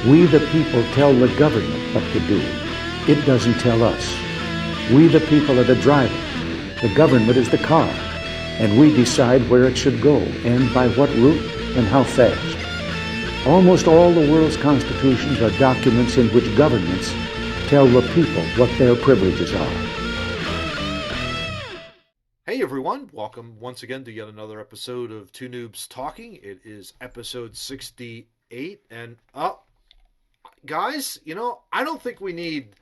We the people tell the government what to do. It doesn't tell us. We the people are the driver. The government is the car. And we decide where it should go and by what route and how fast. Almost all the world's constitutions are documents in which governments tell the people what their privileges are. Hey everyone, welcome once again to yet another episode of Two Noobs Talking. It is episode 68, and guys, I don't think we need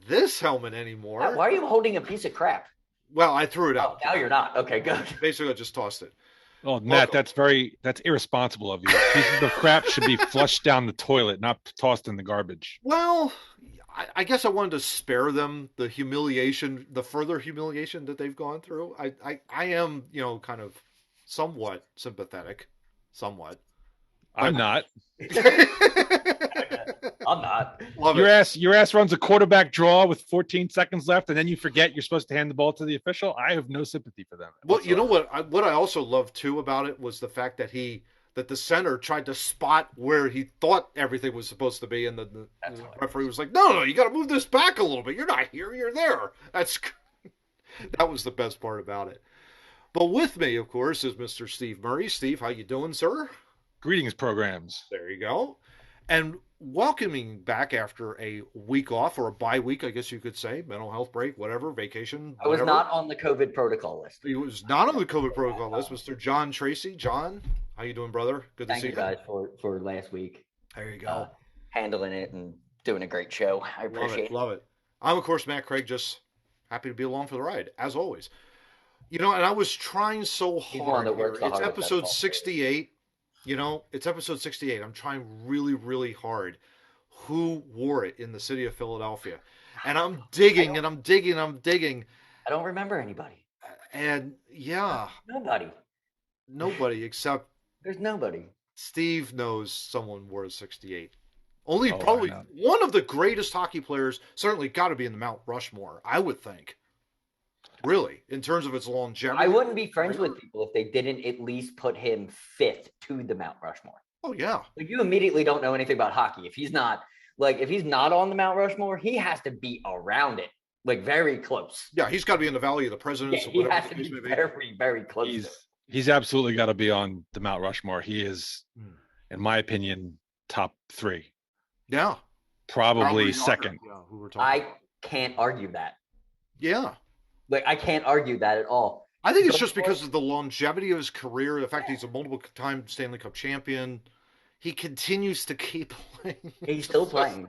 this helmet anymore. Why are you holding a piece of crap? Well, I threw it out. Oh, now you're not. Okay, good. Basically, I just tossed it. Oh, Matt, that's irresponsible of you. Pieces of crap should be flushed down the toilet, not tossed in the garbage. Well, I guess I wanted to spare them the humiliation, the further humiliation that they've gone through. I am, kind of somewhat sympathetic. Somewhat. I'm not. I'm not. Love your it. Your ass runs a quarterback draw with 14 seconds left, and then you forget you're supposed to hand the ball to the official. I have no sympathy for them. Well, you know what I also loved too about it was the fact that the center tried to spot where he thought everything was supposed to be, and the referee was like, no, you got to move this back a little bit. You're not here, you're there. That was the best part about it. But with me, of course, is Mr. Steve Murray. Steve, how you doing, sir? Greetings, programs. There you go. And welcoming back after a week off, or a bye week, I guess you could say, mental health break, whatever, vacation. I was not on the COVID protocol list. He was not on the COVID protocol list, Mr. John Tracy. John, how you doing, brother? Good to see you. Thank you guys for last week. There you go. Handling it and doing a great show. I appreciate it. Love it. I'm, of course, Matt Craig, just happy to be along for the ride, as always. And I was trying so hard here. It's episode 68. It's episode 68. I'm trying really, really hard. Who wore it in the city of Philadelphia? And I'm digging, and I'm digging, and I'm digging. I don't remember anybody. And yeah. Nobody except. There's nobody. Steve knows someone wore a 68. Probably one of the greatest hockey players, certainly got to be in the Mount Rushmore, I would think. Really, in terms of its longevity. I wouldn't be friends with people if they didn't at least put him fifth to the Mount Rushmore. Oh, yeah. Like, you immediately don't know anything about hockey. If he's not on the Mount Rushmore, he has to be around it, very close. Yeah, he's got to be in the Valley of the Presidents. Yeah, he has to be very, very close. He's absolutely got to be on the Mount Rushmore. He is, in my opinion, top 3. Yeah. Probably second. Yeah, who we're talking about. Can't argue that. Yeah. I can't argue that at all. I think it's just because of the longevity of his career, the fact he's a multiple-time Stanley Cup champion. He continues to keep playing. He's still playing.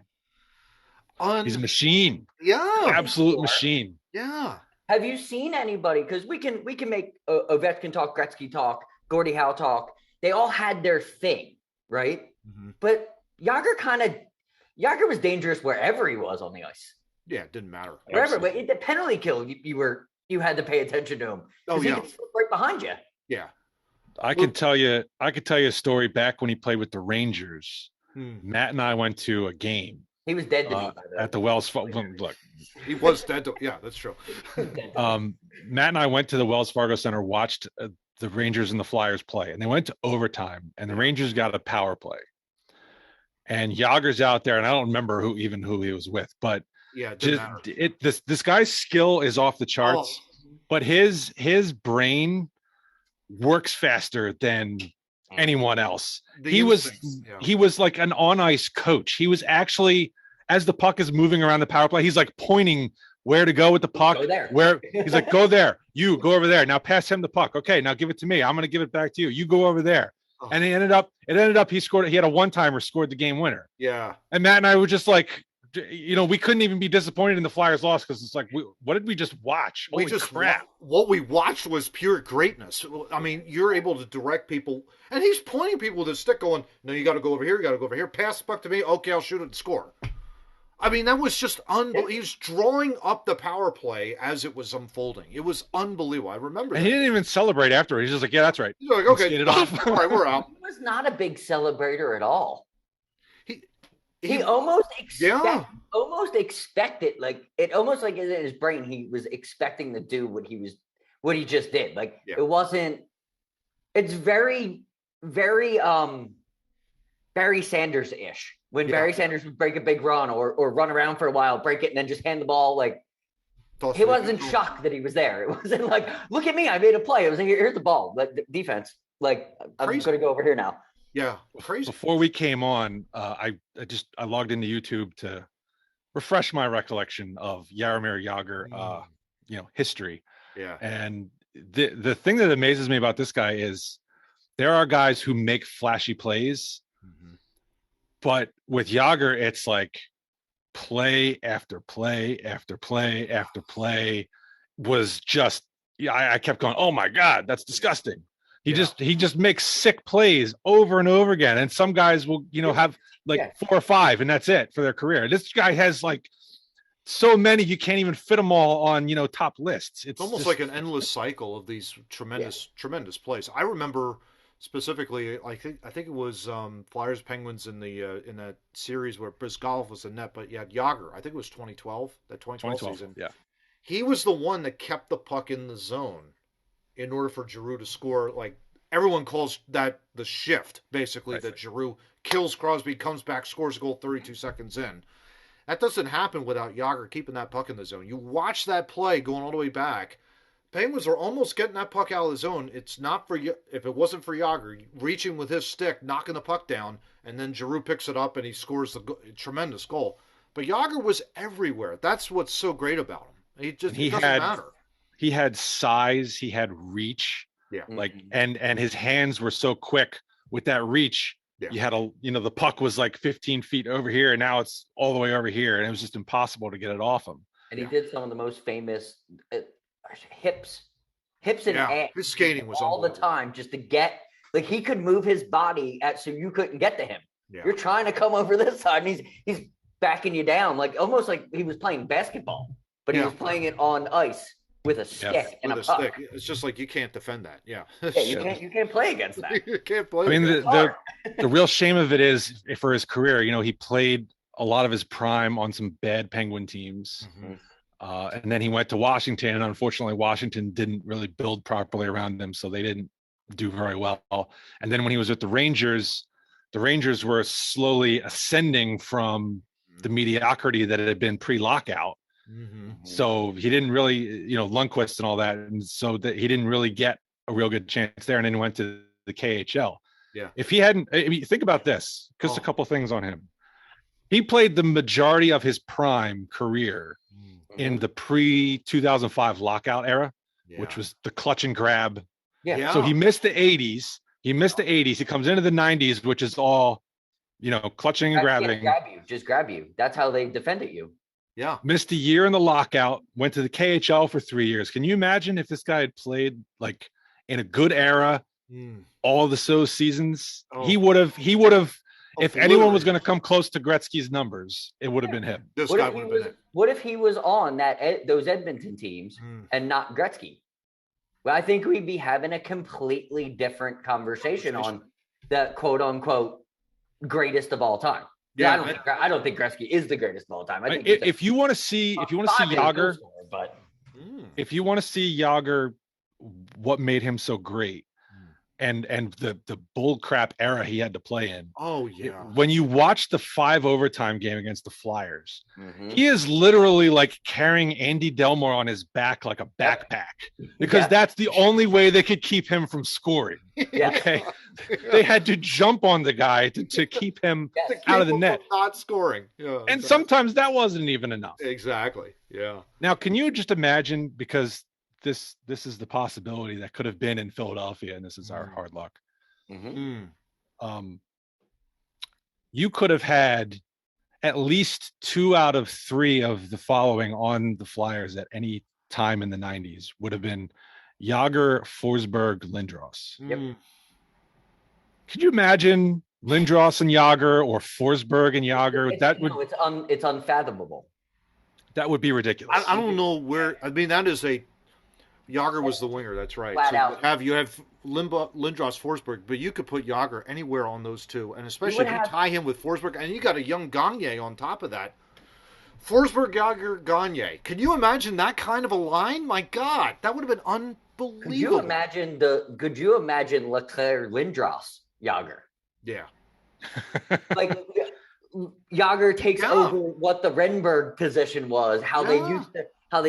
He's a machine. Yeah. Absolute machine. Yeah. Have you seen anybody? Because we can make Ovechkin talk, Gretzky talk, Gordie Howe talk. They all had their thing, right? Mm-hmm. But Jágr was dangerous wherever he was on the ice. Yeah, it didn't matter. Wherever, but the penalty kill, you had to pay attention to him. Oh, yeah. He could slip right behind you. Yeah. I could tell you a story back when he played with the Rangers. Matt and I went to a game. He was dead to me at the Wells Fargo. Look, he was dead. Yeah, that's true. Matt and I went to the Wells Fargo Center, watched the Rangers and the Flyers play, and they went to overtime, and the Rangers got a power play. And Jágr's out there, and I don't remember who he was with, but yeah, this guy's skill is off the charts, but his brain works faster than anyone else. He was like an on ice coach. He was actually, as the puck is moving around the power play, he's like pointing where to go with the puck. Go there. Where he's like, go there. You go over there. Now pass him the puck. Okay, now give it to me. I'm going to give it back to you. You go over there. Oh. And it ended up he scored. He had a one-timer, scored the game winner. Yeah. And Matt and I were just like, we couldn't even be disappointed in the Flyers loss because it's like, what did we just watch? Holy crap. What we watched was pure greatness. I mean, you're able to direct people, and he's pointing people with his stick going, no, you got to go over here, pass the puck to me, okay, I'll shoot it and score. I mean, that was just unbelievable. He was drawing up the power play as it was unfolding. It was unbelievable. I remember that. And he didn't even celebrate after. He's just like, yeah, that's right. He's like, okay, get it off. All right, we're out. He was not a big celebrator at all. He almost expected, it almost like in his brain, he was expecting to do what he just did. It wasn't, it's very, very, Barry Sanders-ish. When Barry Sanders would break a big run or run around for a while, break it, and then just hand the ball, like, he wasn't shocked that he was there. It wasn't like, look at me, I made a play. It was like, here's the ball. Like, defense. Like, I'm going to go over here now. Yeah, crazy. Before we came on, I logged into YouTube to refresh my recollection of Jaromir Jagr, history. Yeah. And the thing that amazes me about this guy is there are guys who make flashy plays, but with Jagr, it's like play after play after play after play was just, I kept going, oh my God, that's disgusting. He just makes sick plays over and over again. And some guys will, have like 4 or 5 and that's it for their career. This guy has like so many, you can't even fit them all on, top lists. It's almost like an endless cycle of these tremendous plays. I remember specifically, I think it was Flyers Penguins in that series where Brizgalov was in net, but you had Jagr. I think it was 2012, that 2012 season. Yeah. He was the one that kept the puck in the zone in order for Giroux to score. Like, everyone calls that the shift, basically, that Giroux kills Crosby, comes back, scores a goal 32 seconds in. That doesn't happen without Jagr keeping that puck in the zone. You watch that play going all the way back. Penguins are almost getting that puck out of the zone. It's not for you. If it wasn't for Jagr reaching with his stick, knocking the puck down, and then Giroux picks it up and he scores the tremendous goal. But Jagr was everywhere. That's what's so great about him. It doesn't matter. He had size, he had reach, and his hands were so quick with that reach. Yeah. You had the puck was like 15 feet over here, and now it's all the way over here, and it was just impossible to get it off him. And he did some of the most famous hips and ass. His skating was all the time just to get, like, he could move his body so you couldn't get to him. Yeah. You're trying to come over this side, and he's backing you down, like almost like he was playing basketball, but he was playing it on ice. With a stick and a puck. Stick. It's just like you can't defend that. Yeah. You can't play against that. You can't play. I mean, the real shame of it is for his career, he played a lot of his prime on some bad Penguin teams. And then he went to Washington, and unfortunately Washington didn't really build properly around him, so they didn't do very well. And then when he was with the Rangers were slowly ascending from the mediocrity that it had been pre-lockout. So he didn't really, Lundqvist and all that, and so that he didn't really get a real good chance there, and then he went to the KHL. Yeah. If he hadn't, think about this, because a couple of things on him. He played the majority of his prime career in the pre-2005 lockout era, which was the clutch and grab. Yeah. So he missed the 80s. He comes into the 90s, which is all, clutching and grabbing. Just grab you. That's how they defended you. Yeah. Missed a year in the lockout, went to the KHL for 3 years. Can you imagine if this guy had played like in a good era, all the seasons? He would have, if anyone was going to come close to Gretzky's numbers, it would have been him. This guy would have been it. What if he was on those Edmonton teams and not Gretzky? Well, I think we'd be having a completely different conversation on the quote unquote greatest of all time. Yeah, I don't think Gretzky is the greatest of all time. I think if you want to see Jagr, if you want to see Jagr, what made him so great, and the bull crap era he had to play in. Oh yeah. When you watch the 5 overtime game against the Flyers, he is literally like carrying Andy Delmore on his back like a backpack, because that's the only way they could keep him from scoring. Okay. They had to jump on the guy to keep him out of the net. Not scoring. Yeah. And sometimes that wasn't even enough. Exactly. Yeah. Now, can you just imagine, because this is the possibility that could have been in Philadelphia, and this is our hard luck. You could have had at least 2 out of 3 of the following on the Flyers at any time in the 90s would have been Jagr, Forsberg, Lindros. Yep. Could you imagine Lindros and Jagr, or Forsberg and Jagr? It's unfathomable. That would be ridiculous. I don't know where. I mean, that is a. Jagr was the winger. That's right. Flat out. You have Lindros, Forsberg, but you could put Jagr anywhere on those two, and especially if you tie him with Forsberg, and you got a young Gagne on top of that. Forsberg, Jagr, Gagne. Can you imagine that kind of a line? My God, that would have been unbelievable. Could you imagine Leclerc, Lindros, Jagr? Yeah. Like Yager takes over what the Renberg position was, how they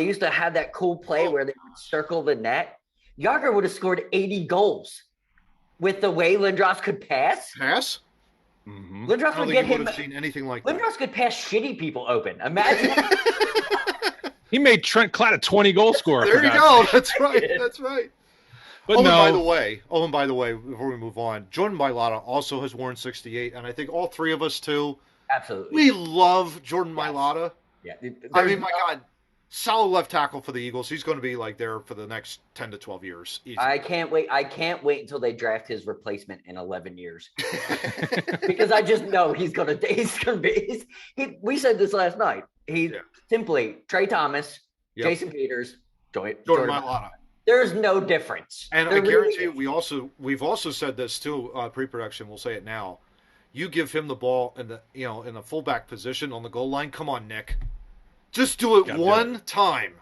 used to have that cool play where they would circle the net. Yager would have scored 80 goals with the way Lindros could pass. Mm-hmm. Lindros would get him. Seen anything like Lindros that. could pass shitty people open. Imagine. He made Trent Klatt a 20-goal scorer. There you go. That's right. That's right. But and by the way, before we move on, Jordan Mailata also has worn 68, and I think all three of us too. Absolutely. We love Jordan Mailata. Yeah. I mean, my God, solid left tackle for the Eagles. He's going to be like there for the next 10 to 12 years. Easy. I can't wait until they draft his replacement in 11 years. Because I just know he's going to be. We said this last night. Simply Trey Thomas, Jason Peters, Jordan Mailata. There's no difference. And I guarantee you, we've also said this too, pre-production. We'll say it now. You give him the ball in the fullback position on the goal line. Come on, Nick. Just do it one time.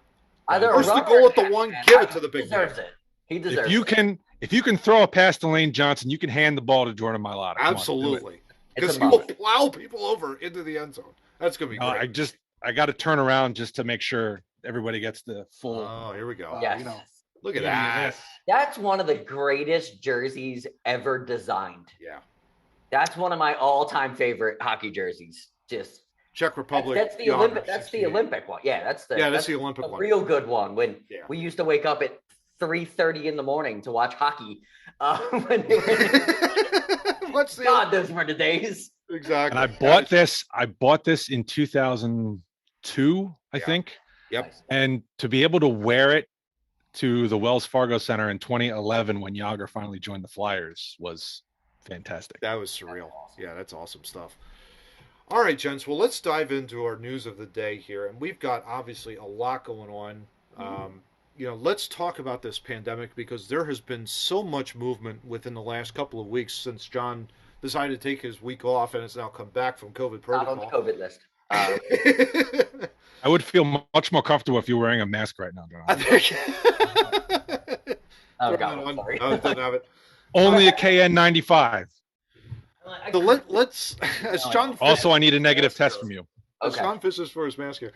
First the goal at the one, give it to the big man. He deserves it. If you can throw a pass to Lane Johnson, you can hand the ball to Jordan Mailata. Absolutely. Because he will plow people over into the end zone. That's going to be great. I got to turn around just to make sure everybody gets the full. Oh, here we go. Yes. Look at that. That's one of the greatest jerseys ever designed. Yeah. That's one of my all-time favorite hockey jerseys. Just Czech Republic. That's the Olympic. That's the Olympic one. Yeah, that's the Olympic one. Real good one. When we used to wake up at 3:30 in the morning to watch hockey. God, those were the days. Exactly. And I bought this in 2002, I think. Yep. And to be able to wear it to the Wells Fargo Center in 2011 when Yager finally joined the Flyers was fantastic. That was surreal. Yeah, that's awesome stuff. All right, gents. Well, let's dive into our news of the day here. And we've got obviously a lot going on. Let's talk about this pandemic because there has been so much movement within the last couple of weeks since John decided to take his week off and has now come back from COVID protocol. Not on the COVID list. I would feel much more comfortable if you were wearing a mask right now, John. Oh, God, I'm sorry. Don't have it. Only a KN95. So let's as John also I need a negative test from you. As John fishes for his mask here.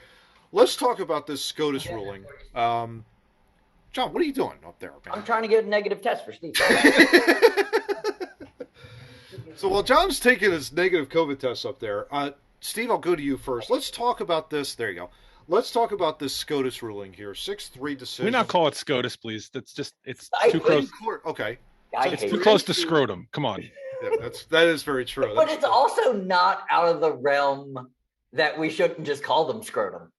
Let's talk about this SCOTUS ruling. John, what are you doing up there, man? I'm trying to get a negative test for Steve. So while John's taking his negative COVID test up there, Steve, I'll go to you first. Let's talk about this. There you go. Let's talk about this SCOTUS ruling here. 6-3 decision. Can we not call it SCOTUS, please? It's too close. Okay. It's too close to scrotum. Come on. Yeah, that is very true. But it's also not out of the realm that we shouldn't just call them scrotum.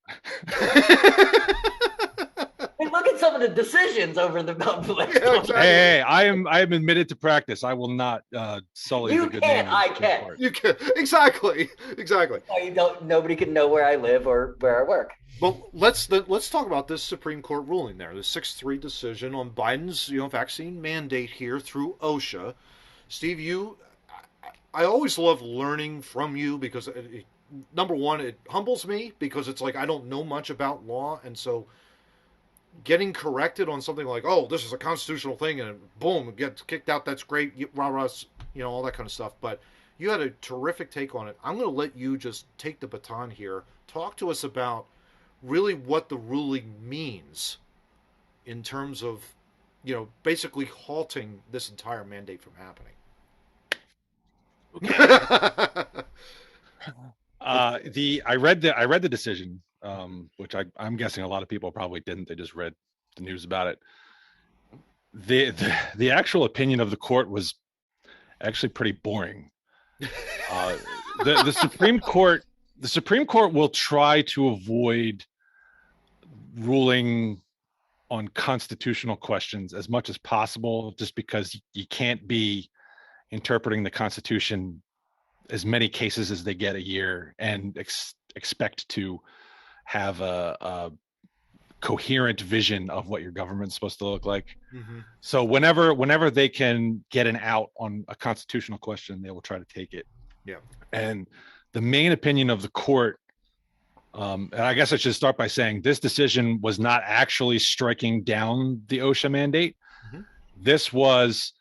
And look at some of the decisions over the last exactly. Hey, I am admitted to practice. I will not sully the good name. I can. You can. Exactly. Nobody can know where I live or where I work. Well, let's talk about this Supreme Court ruling there. The 6-3 decision on Biden's vaccine mandate here through OSHA. Steve, I always love learning from you because number one, it humbles me because it's like I don't know much about law, and so getting corrected on something like, oh, this is a constitutional thing, and boom, it gets kicked out. That's great, rah-rah, all that kind of stuff. But you had a terrific take on it. I'm going to let you just take the baton here. Talk to us about really what the ruling means in terms of, basically halting this entire mandate from happening. I read the decision, which I'm guessing a lot of people probably didn't. They just read the news about it. The actual opinion of the court was actually pretty boring. The Supreme Court will try to avoid ruling on constitutional questions as much as possible, just because you can't be interpreting the Constitution as many cases as they get a year and expect to have a coherent vision of what your government's supposed to look like. Mm-hmm. So whenever they can get an out on a constitutional question, they will try to take it. Yeah. And the main opinion of the court, and I guess I should start by saying this decision was not actually striking down the OSHA mandate. Mm-hmm. This was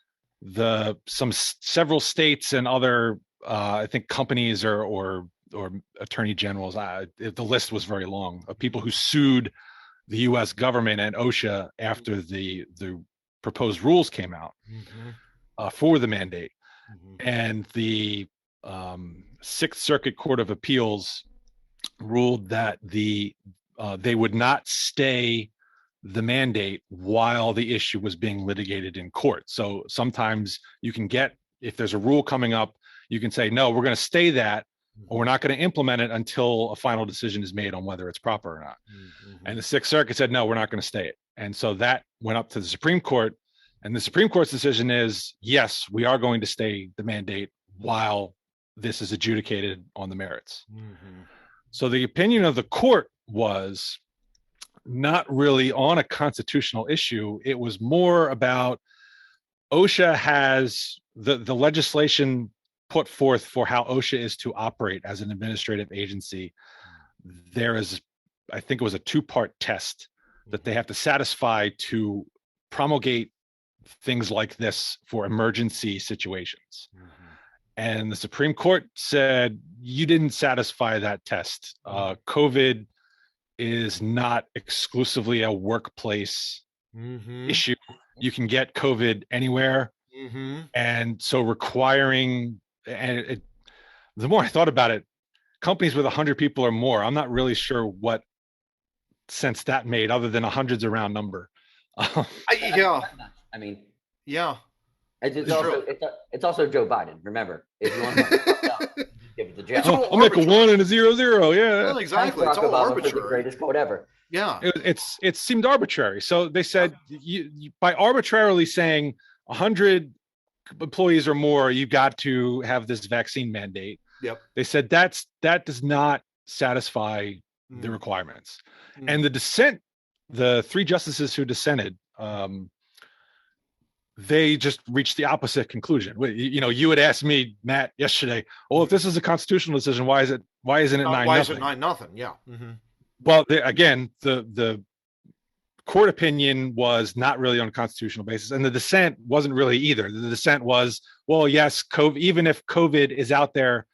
several states and other I think companies or attorney generals. The list was very long of people who sued the U.S. government and OSHA after the proposed rules came out for the mandate, and the Sixth Circuit Court of Appeals ruled that they would not stay the mandate while the issue was being litigated in court. So sometimes you can get, if there's a rule coming up, you can say, no, we're going to stay that, or we're not going to implement it until a final decision is made on whether it's proper or not. And the Sixth Circuit said, no, we're not going to stay it. And so that went up to the Supreme Court, and the Supreme Court's decision is, yes, we are going to stay the mandate while this is adjudicated on the merits. So the opinion of the court was not really on a constitutional issue. It was more about OSHA has the legislation put forth for how OSHA is to operate as an administrative agency. There is, I think it was a 2-part test that they have to satisfy to promulgate things like this for emergency situations. And the Supreme Court said, you didn't satisfy that test. COVID is not exclusively a workplace issue. You can get COVID anywhere. And so requiring, and the more I thought about it, companies with 100 people or more, I'm not really sure what sense that made, other than 100's a round number. Yeah. I mean, yeah. It's also Joe Biden. Remember, if you want to give it to Joe. I'll make a 1 and a 0, 0. Yeah, well, exactly. It's all arbitrary. The greatest code ever. Yeah, it seemed arbitrary. So they said, you by arbitrarily saying 100 employees or more, you got to have this vaccine mandate. Yep. They said that does not satisfy the requirements. And the dissent, the 3 justices who dissented, they just reached the opposite conclusion. You know, you had asked me, Matt, yesterday, well, if this is a constitutional decision, why isn't it 9-0? Why is it 9-0? Yeah. Well, again, the court opinion was not really on a constitutional basis, and the dissent wasn't really either. The dissent was, well, yes, COVID, even if COVID is out there,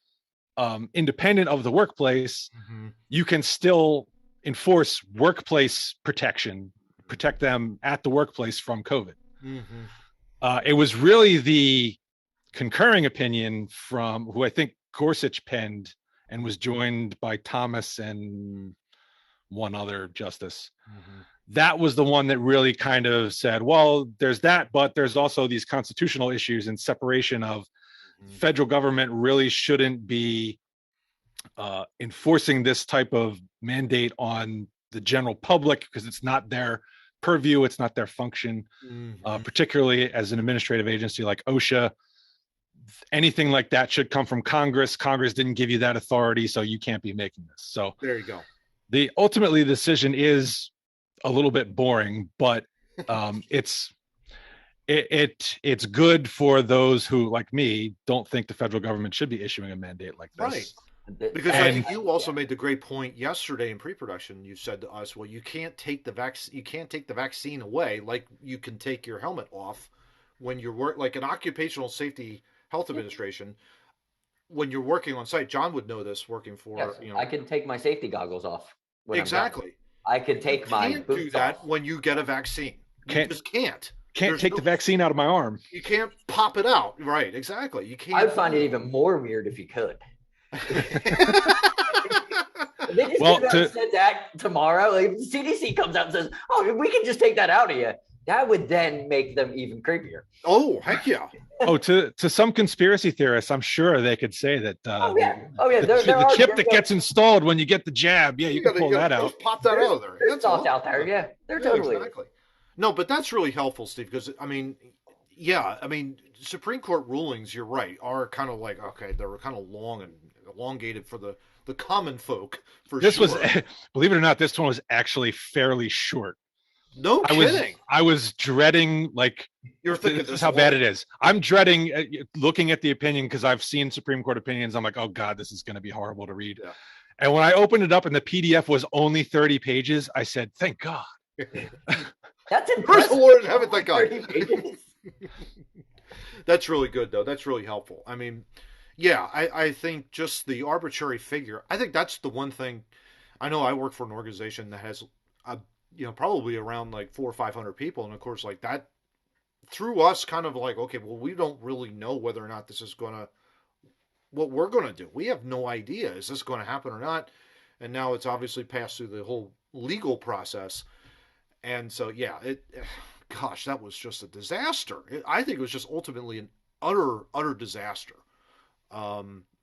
independent of the workplace, you can still enforce workplace protection, protect them at the workplace from COVID. It was really the concurring opinion from who I think Gorsuch penned and was joined by Thomas and one other justice. That was the one that really kind of said, well, there's that, but there's also these constitutional issues and separation of federal government really shouldn't be enforcing this type of mandate on the general public because it's not their purview, it's not their function, particularly as an administrative agency like OSHA. Anything like that should come from Congress. Congress didn't give you that authority, so you can't be making this. So there you go. Ultimately the decision is a little bit boring, but it's good for those who, like me, don't think the federal government should be issuing a mandate like this. Right. Because you also made the great point yesterday in pre-production. You said to us, well, you can't take the vaccine away like you can take your helmet off when you're like an occupational safety health administration. When you're working on site, John would know this, working for, I can take my safety goggles off. Exactly. I can take my boots do that off when you get a vaccine. You just can't. Can't take the vaccine out of my arm. You can't pop it out. Right. Exactly. You can't. I'd find it even more weird if you could. They just said that tomorrow. Like, the CDC comes out and says, "Oh, we can just take that out of you." That would then make them even creepier. Oh, heck yeah! To some conspiracy theorists, I'm sure they could say that. The chip that gets installed when you get the jab, you can pull that out. Pop that out of there. That's all out there. Yeah, they're totally. Exactly. No, but that's really helpful, Steve, because Supreme Court rulings, you're right, are kind of like, okay, they were kind of long and elongated for the common folk. This was, believe it or not, this one was actually fairly short. No kidding. I was dreading, like, you're thinking this is how bad it is. I'm dreading looking at the opinion because I've seen Supreme Court opinions. I'm like, oh God, this is going to be horrible to read. Yeah. And when I opened it up and the PDF was only 30 pages, I said, thank God. That's impressive. Praise the Lord in heaven, thank God. That's really good, though. That's really helpful. I mean, Yeah, I think just the arbitrary figure. I think that's the one thing. I know I work for an organization that has, a, probably around like 400 or 500 people, and of course, like that threw us kind of like, okay, well, we don't really know whether or not this is gonna, what we're gonna do. We have no idea. Is this going to happen or not? And now it's obviously passed through the whole legal process, and so yeah, gosh, that was just a disaster. I think it was just ultimately an utter disaster.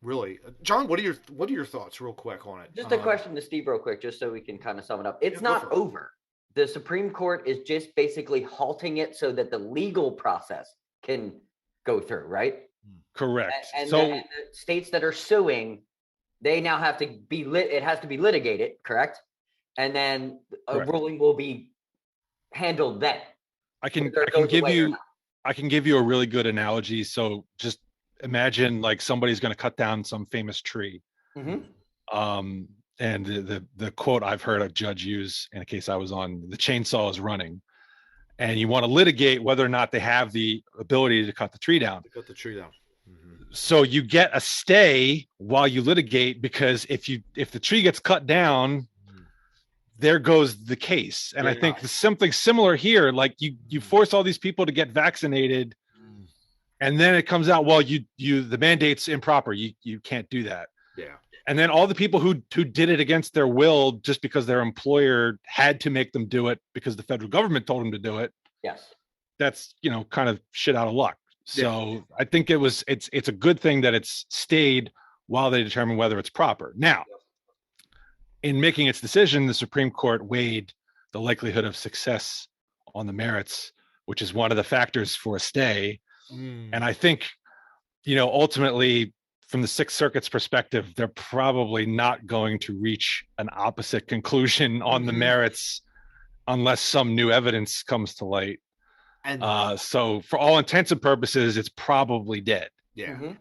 Really, John, what are your thoughts, real quick, on it? Just a question to Steve, real quick, just so we can kind of sum it up. It's Yeah, not over. The Supreme Court is just basically halting it so that the legal process can go through, right? Correct. And so the states that are suing, they now have to be it has to be litigated, correct? And then a ruling will be handled then. I can give you a really good analogy. So just imagine like somebody's going to cut down some famous tree. Mm-hmm. And the quote I've heard a judge use in a case I was on, the chainsaw is running, and you want to litigate whether or not they have the ability to cut the tree down. Mm-hmm. So you get a stay while you litigate, because if the tree gets cut down, there goes the case. And I think something similar here, like you force all these people to get vaccinated, and then it comes out, well, the mandate's improper. You can't do that. Yeah. And then all the people who did it against their will, just because their employer had to make them do it because the federal government told them to do it. Yes. That's, kind of shit out of luck. So I think it's a good thing that it's stayed while they determine whether it's proper. Now, in making its decision, the Supreme Court weighed the likelihood of success on the merits, which is one of the factors for a stay. And I think, ultimately, from the Sixth Circuit's perspective, they're probably not going to reach an opposite conclusion on the merits unless some new evidence comes to light. And so for all intents and purposes, it's probably dead. Yeah. Mm-hmm.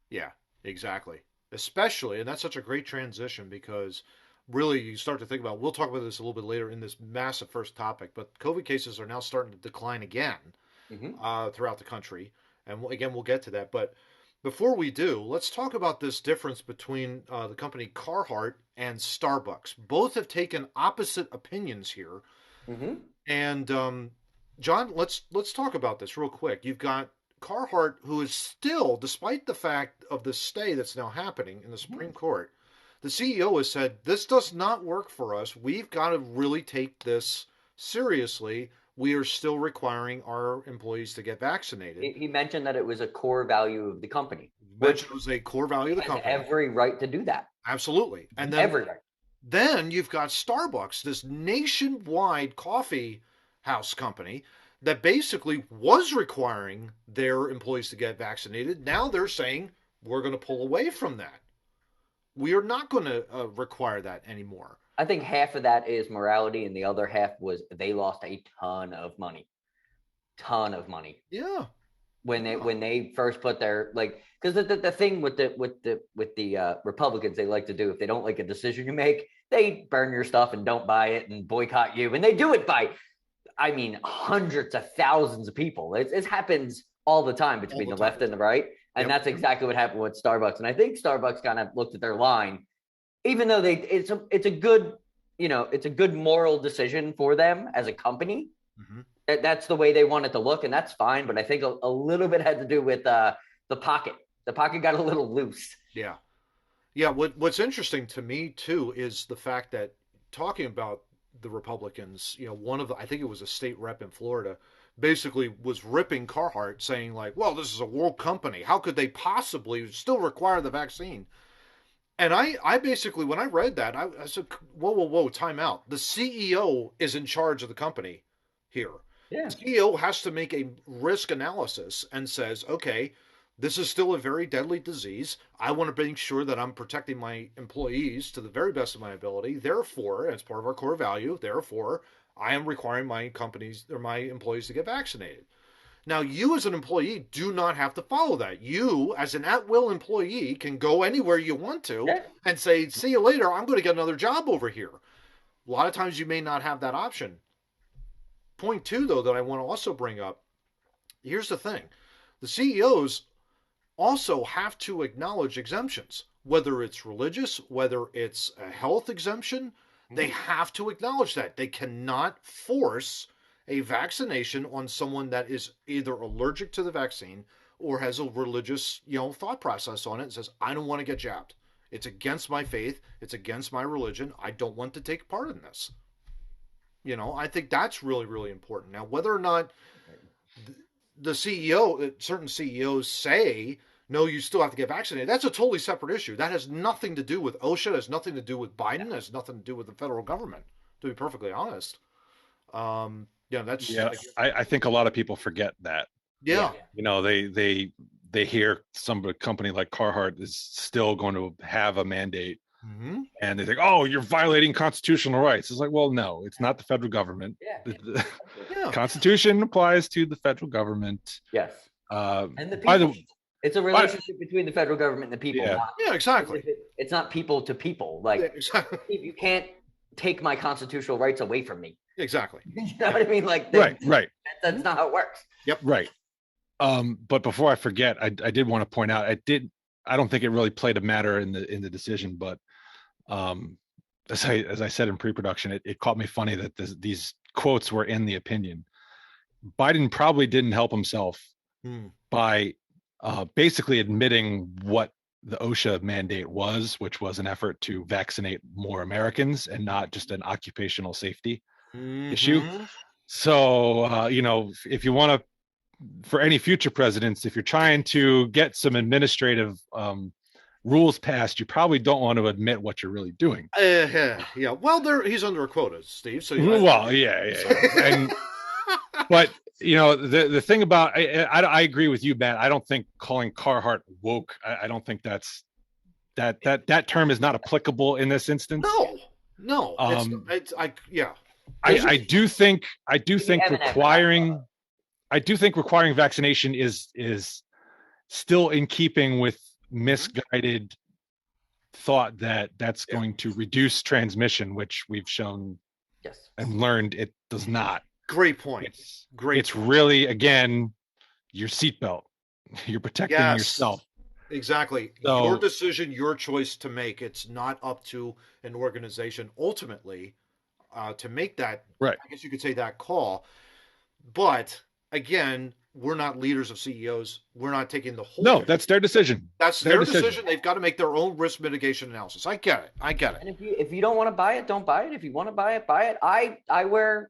Yeah, exactly. Especially, and that's such a great transition, because really you start to think about, we'll talk about this a little bit later in this massive first topic, but COVID cases are now starting to decline again throughout the country. And again, we'll get to that. But before we do, let's talk about this difference between the company Carhartt and Starbucks. Both have taken opposite opinions here. Mm-hmm. And John, let's talk about this real quick. You've got Carhartt, who is still, despite the fact of the stay that's now happening in the Supreme Court, the CEO has said, this does not work for us. We've got to really take this seriously. We are still requiring our employees to get vaccinated. He mentioned that it was a core value of the company. Which was a core value of the company. Every right to do that. Absolutely. And then, then you've got Starbucks, this nationwide coffee house company that basically was requiring their employees to get vaccinated. Now they're saying, we're going to pull away from that. We are not going to require that anymore. I think half of that is morality, and the other half was they lost a ton of money. Yeah. When they first put their, because the thing with the Republicans, they like to do, if they don't like a decision you make, they burn your stuff and don't buy it and boycott you, and they do it by, hundreds of thousands of people. It happens all the time between the left and the right, and that's exactly what happened with Starbucks. And I think Starbucks kind of looked at their line, even though it's a good moral decision for them as a company. Mm-hmm. That's the way they want it to look, and that's fine. But I think a little bit had to do with the pocket. The pocket got a little loose. Yeah. What's interesting to me too is the fact that, talking about the Republicans, I think it was a state rep in Florida, basically was ripping Carhartt, saying like, well, this is a world company. How could they possibly still require the vaccine? And I basically, when I read that, I said, whoa, time out. The CEO is in charge of the company here. Yeah. The CEO has to make a risk analysis and says, okay, this is still a very deadly disease. I want to make sure that I'm protecting my employees to the very best of my ability. Therefore, as part of our core value, I am requiring my companies or my employees to get vaccinated. Now, you as an employee do not have to follow that. You, as an at-will employee, can go anywhere you want to and say, see you later, I'm going to get another job over here. A lot of times you may not have that option. Point two, though, that I want to also bring up, here's the thing. The CEOs also have to acknowledge exemptions, whether it's religious, whether it's a health exemption. They have to acknowledge that. They cannot force a vaccination on someone that is either allergic to the vaccine or has a religious, thought process on it and says, I don't want to get jabbed. It's against my faith. It's against my religion. I don't want to take part in this. I think that's really, really important. Now, whether or not the CEO, certain CEOs say, no, you still have to get vaccinated, that's a totally separate issue. That has nothing to do with OSHA. It has nothing to do with Biden. It has nothing to do with the federal government, to be perfectly honest. That's... Yeah, I think a lot of people forget that. Yeah. They hear a company like Carhartt is still going to have a mandate. Mm-hmm. And they think, oh, you're violating constitutional rights. It's like, well, no, it's not the federal government. Yeah. The Constitution applies to the federal government. Yes. And the people. It's a relationship between the federal government and the people. Yeah, exactly. It's not people to people. Like, exactly. You can't take my constitutional rights away from me. Exactly. You know what I mean? Like, right. That's not how it works. Yep. Right. But before I forget, I did want to point out, I don't think it really played a matter in the decision, but as I said in pre-production, it caught me funny that these quotes were in the opinion. Biden probably didn't help himself by basically admitting what the OSHA mandate was, which was an effort to vaccinate more Americans and not just an occupational safety issue. So, if you want to, for any future presidents, if you're trying to get some administrative rules passed, you probably don't want to admit what you're really doing. Yeah. Well, he's under a quota, Steve. So yeah. And but the thing about I agree with you, Matt. I don't think calling Carhartt woke. I don't think that term is not applicable in this instance. No. I do think requiring vaccination is still in keeping with misguided thought that that's going to reduce transmission, which we've shown and learned it does not. Great point. It's really, again, your seatbelt. You're protecting yourself. Exactly. So, your decision, your choice to make. It's not up to an organization ultimately to make that, right. I guess you could say, that call. But again, we're not leaders of CEOs. We're not taking the whole. No, that's their decision. That's their decision. They've got to make their own risk mitigation analysis. I get it. And if you don't want to buy it, don't buy it. If you want to buy it, buy it. I wear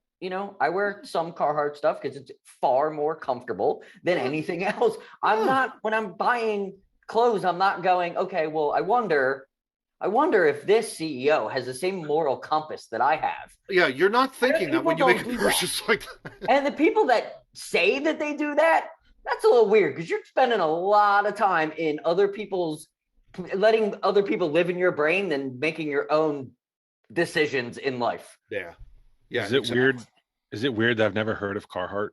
some Carhartt stuff because it's far more comfortable than anything else. I'm not, when I'm buying clothes, I'm not going, okay, well, I wonder if this CEO has the same moral compass that I have. Yeah, you're not thinking that when you make a purchase like that. And the people that say that they do that, that's a little weird because you're spending a lot of time in letting other people live in your brain than making your own decisions in life. Yeah. Is it weird? Is it weird that I've never heard of Carhartt?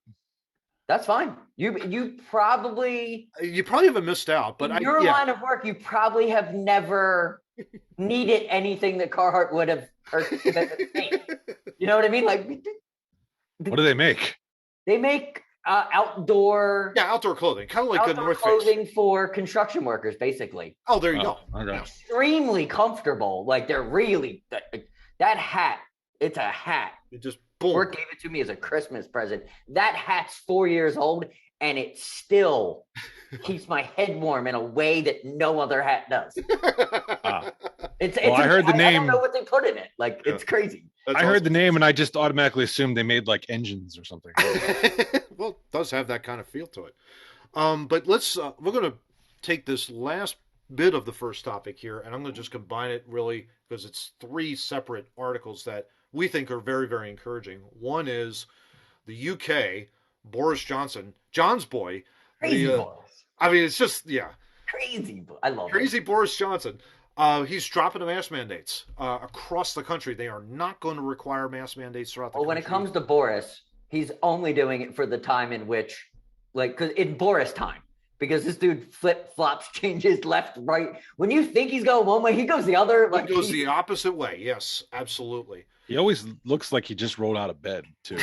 That's fine. You probably haven't missed out, but in your line of work, you probably have never needed anything that Carhartt would have. You know what I mean? Like, what do they make? They make outdoor clothing, kind of like outdoor clothing for construction workers, basically. Oh, there you go. Okay. Extremely comfortable. Like, they're really that hat. It's a hat. It just boom. Work gave it to me as a Christmas present. That hat's 4 years old, and it still keeps my head warm in a way that no other hat does. I heard the name. I don't know what they put in it. Like, it's crazy. I heard the name, and I just automatically assumed they made like engines or something. Well, it does have that kind of feel to it. But we're going to take this last bit of the first topic here, and I'm going to just combine it really because it's three separate articles that we think are very, very encouraging. One is the UK, Boris Johnson, John's boy. Crazy Boris. I mean, it's just, Crazy. I love Crazy Boris Johnson. He's dropping the mask mandates across the country. They are not going to require mask mandates throughout the country. When it comes to Boris, he's only doing it for the time in which, because in Boris time, because this dude flip-flops, changes left, right. When you think he's going one way, he goes the other. He goes the opposite way. Yes, absolutely. He always looks like he just rolled out of bed, too.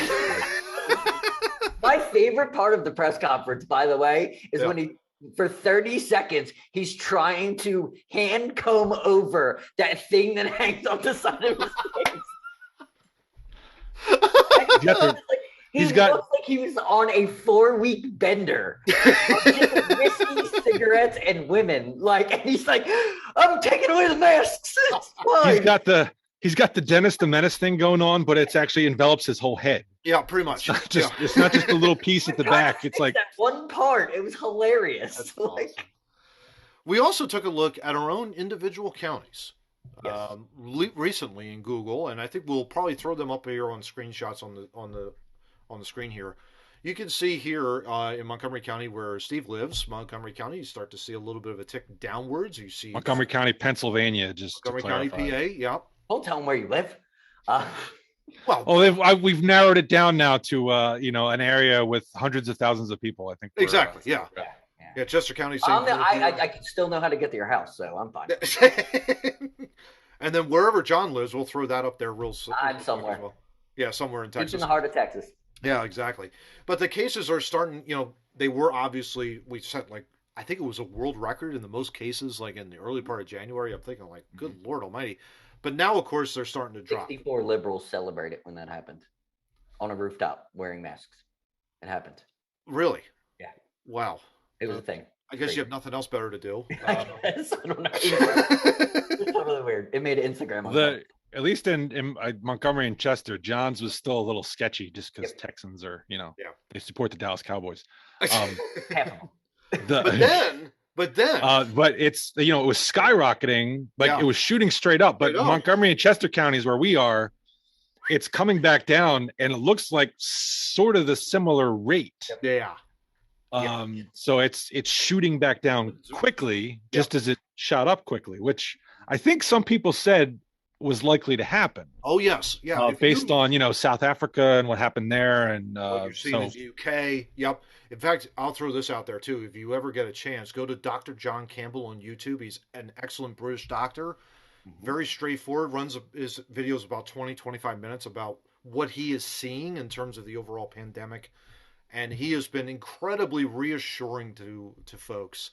My favorite part of the press conference, by the way, is when For 30 seconds, he's trying to hand comb over that thing that hangs on the side of his face. He looks like he was on a 4-week bender of just whiskey, cigarettes, and women. And he's like, I'm taking away the masks. He's got the Dennis the Menace thing going on, but it's actually envelops his whole head. Yeah, pretty much. It's not just a little piece at the back. It's like that one part. It was hilarious. That's awesome. We also took a look at our own individual counties recently in Google, and I think we'll probably throw them up here on screenshots on the screen here. You can see here in Montgomery County where Steve lives, Montgomery County, you start to see a little bit of a tick downwards. You see Montgomery County, Pennsylvania, Montgomery County, PA. Yep. Don't tell them where you live. We've narrowed it down now to an area with hundreds of thousands of people. I think exactly. Yeah, Chester County. I can still know how to get to your house, so I'm fine. And then wherever John lives, we'll throw that up there real soon. I'm somewhere. Well. Yeah, somewhere in Texas. It's in the heart of Texas. Yeah, exactly. But the cases are starting. They were obviously we set I think it was a world record in the most cases in the early part of January. I'm thinking good Lord Almighty. But now, of course, they're starting to drop. 64 liberals celebrated when that happened on a rooftop wearing masks. It happened. Really? Yeah. Wow. It was a thing. I guess you have nothing else better to do. I guess. I don't know. It's totally weird. It made Instagram. At least in Montgomery and Chester, John's was still a little sketchy just because Texans are, they support the Dallas Cowboys. Half of them. But then, it's it was skyrocketing, it was shooting straight up. But Montgomery and Chester counties, where we are, it's coming back down, and it looks like sort of the similar rate. Yeah. So it's shooting back down quickly, just as it shot up quickly, which I think some people said was likely to happen. Oh yes, yeah. Based on South Africa and what happened there, and what you're seeing in the UK. Yep. In fact, I'll throw this out there too. If you ever get a chance, go to Dr. John Campbell on YouTube. He's an excellent British doctor. Very straightforward. Runs his videos about 20-25 minutes about what he is seeing in terms of the overall pandemic, and he has been incredibly reassuring to folks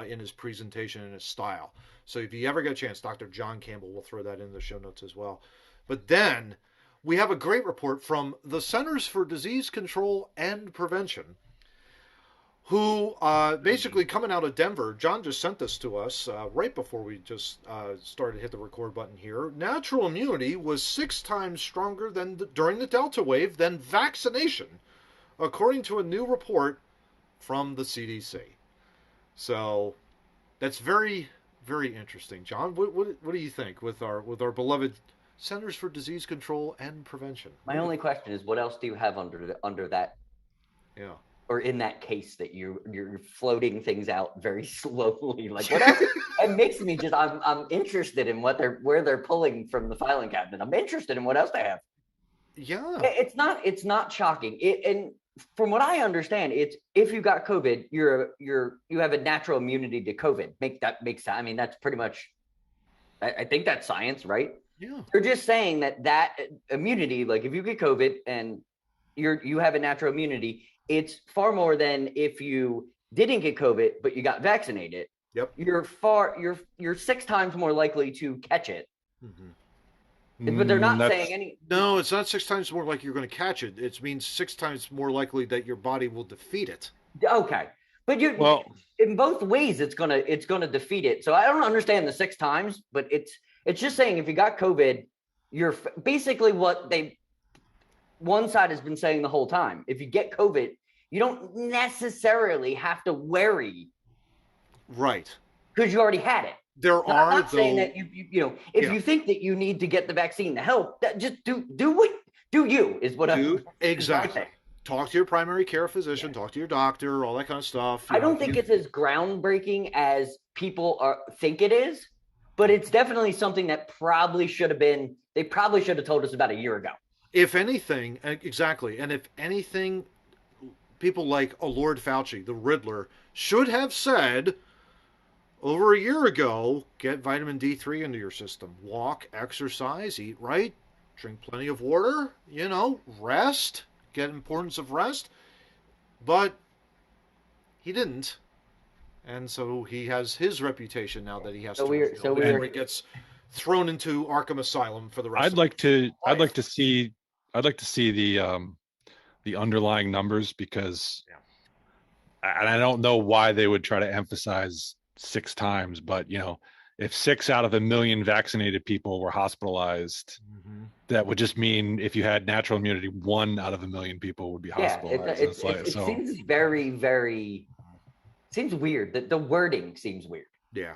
in his presentation and his style. So if you ever get a chance, Dr. John Campbell, we'll throw that in the show notes as well. But then we have a great report from the Centers for Disease Control and Prevention, who basically coming out of Denver. John just sent this to us right before we just started to hit the record button here. Natural immunity was 6 times stronger during the Delta wave than vaccination, according to a new report from the CDC. So that's very, very interesting. John, what do you think with our beloved Centers for Disease Control and Prevention? My only question is, what else do you have under that? Yeah. Or in that case that you're floating things out very slowly, what else? It makes me I'm interested in where they're pulling from the filing cabinet. I'm interested in what else they have. Yeah, it's not shocking. And from what I understand, it's if you got COVID, you have a natural immunity to COVID. I mean, that's pretty much. I think that's science, right? Yeah. They're just saying that immunity, if you get COVID and you have a natural immunity, it's far more than if you didn't get COVID but you got vaccinated. Yep. You're 6 times more likely to catch it. Mm-hmm. But they're not saying any. No, it's not 6 times more likely you're going to catch it. It means 6 times more likely that your body will defeat it. Okay, but in both ways it's gonna defeat it. So I don't understand the 6 times, but it's just saying if you got COVID, you're basically what one side has been saying the whole time. If you get COVID, you don't necessarily have to worry, right? Because you already had it. I'm not saying that if you think that you need to get the vaccine to help, just do you is what I'm exactly. Talk to your primary care physician, talk to your doctor, all that kind of stuff. I don't think it's as groundbreaking as people think it is, but it's definitely something that probably should have been. They probably should have told us about a year ago. If anything, exactly, and if anything, people like Lord Fauci, the Riddler, should have said over a year ago, get vitamin D3 into your system. Walk, exercise, eat right, drink plenty of water, rest, get importance of rest. But he didn't. and so he has his reputation now that he has So to. we're he gets thrown into Arkham Asylum for the rest. I'd like to see the underlying numbers, because and I don't know why they would try to emphasize 6 times, but if 6 out of 1 million vaccinated people were hospitalized, that would just mean if you had natural immunity, 1 out of 1 million people would be hospitalized. It seems very, very seems weird. The wording seems weird. Yeah.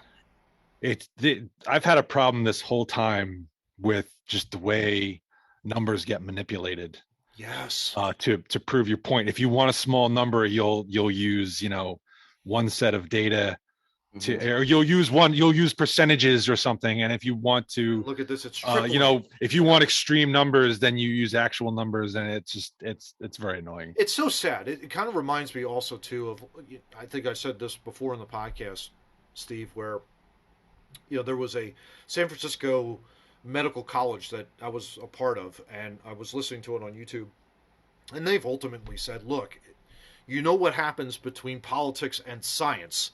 I've had a problem this whole time with just the way numbers get manipulated. Yes. To prove your point. If you want a small number, you'll use, one set of data or you'll use percentages or something. And if you want to look at this, it's if you want extreme numbers, then you use actual numbers, and it's very annoying. It's so sad. It kind of reminds me also too of, I think I said this before in the podcast, Steve, where there was a San Francisco medical college that I was a part of, and I was listening to it on YouTube, and they've ultimately said, look, what happens between politics and science?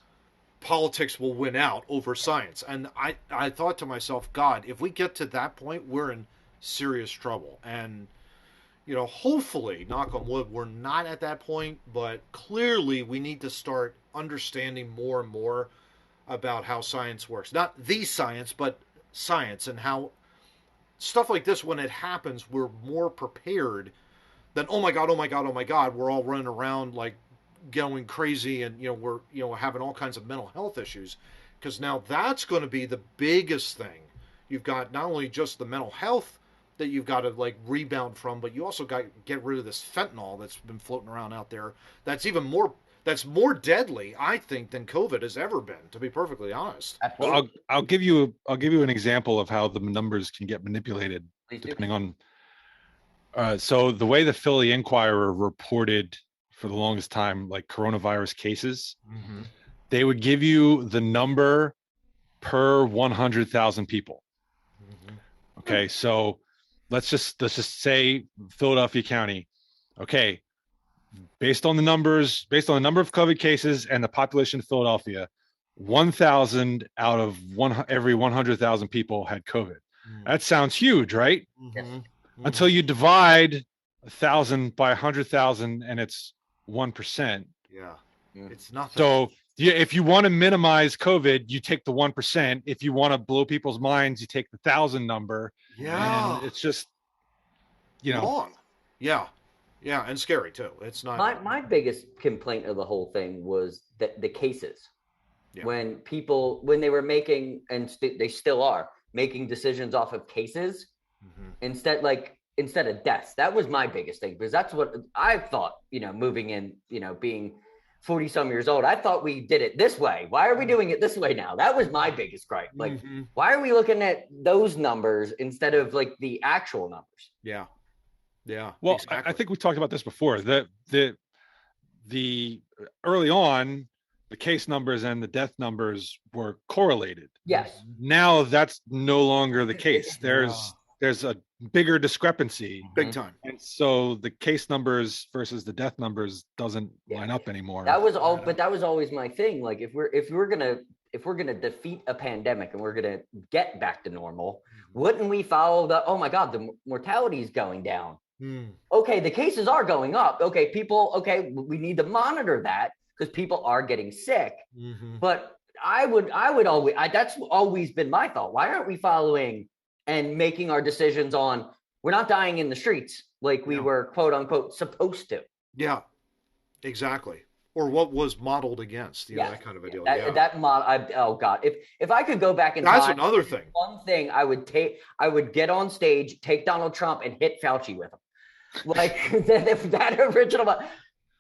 Politics will win out over science. And I thought to myself, God, if we get to that point, we're in serious trouble. And hopefully, knock on wood, we're not at that point, but clearly we need to start understanding more and more about how science works. Not the science, but science, and how stuff like this, when it happens, we're more prepared than, oh my God, we're all running around like going crazy, and we're having all kinds of mental health issues, because now that's going to be the biggest thing. You've got not only just the mental health that you've got to like rebound from, but you also got to get rid of this fentanyl that's been floating around out there. That's more deadly, I think, than COVID has ever been, to be perfectly honest. Well, I'll give you an example of how the numbers can get manipulated, depending on. So the way the Philly Inquirer reported for the longest time, like coronavirus cases, they would give you the number per 100,000 people. Okay, so let's just say Philadelphia County. Okay, based on the number of COVID cases and the population of Philadelphia, 1,000 out of every 100,000 people had COVID. That sounds huge, right? Until you divide 1,000 by 100,000, and it's 1%. Yeah, it's nothing. So if you want to minimize COVID, you take the 1%. If you want to blow people's minds, you take the 1,000 number. Yeah, and it's just wrong. Yeah, and scary too. It's not. My biggest complaint of the whole thing was the cases. Yeah. When they were making, and they still are making decisions off of cases instead of deaths. That was my biggest thing, because that's what I thought, moving in, being 40 some years old, I thought we did it this way. Why are we doing it this way now? That was my biggest gripe. Like, why are we looking at those numbers instead of like the actual numbers? Yeah. Well, exactly. I think we talked about this before. The early on, the case numbers and the death numbers were correlated. Yes. Now that's no longer the case. There's a bigger discrepancy, big time, and so the case numbers versus the death numbers doesn't line up anymore. That was all, but that was always my thing. Like, if we're gonna defeat a pandemic and we're gonna get back to normal, wouldn't we follow oh my God, the mortality is going down. Okay, the cases are going up. Okay, we need to monitor that, because people are getting sick. But I would always, that's always been my thought. Why aren't we following and making our decisions on, we're not dying in the streets like we were, quote unquote, supposed to? Yeah, exactly. Or what was modeled against, that kind of a deal. That model. Oh God, if I could go back in that's time, another thing. One thing I would get on stage, take Donald Trump, and hit Fauci with him. Like if that original.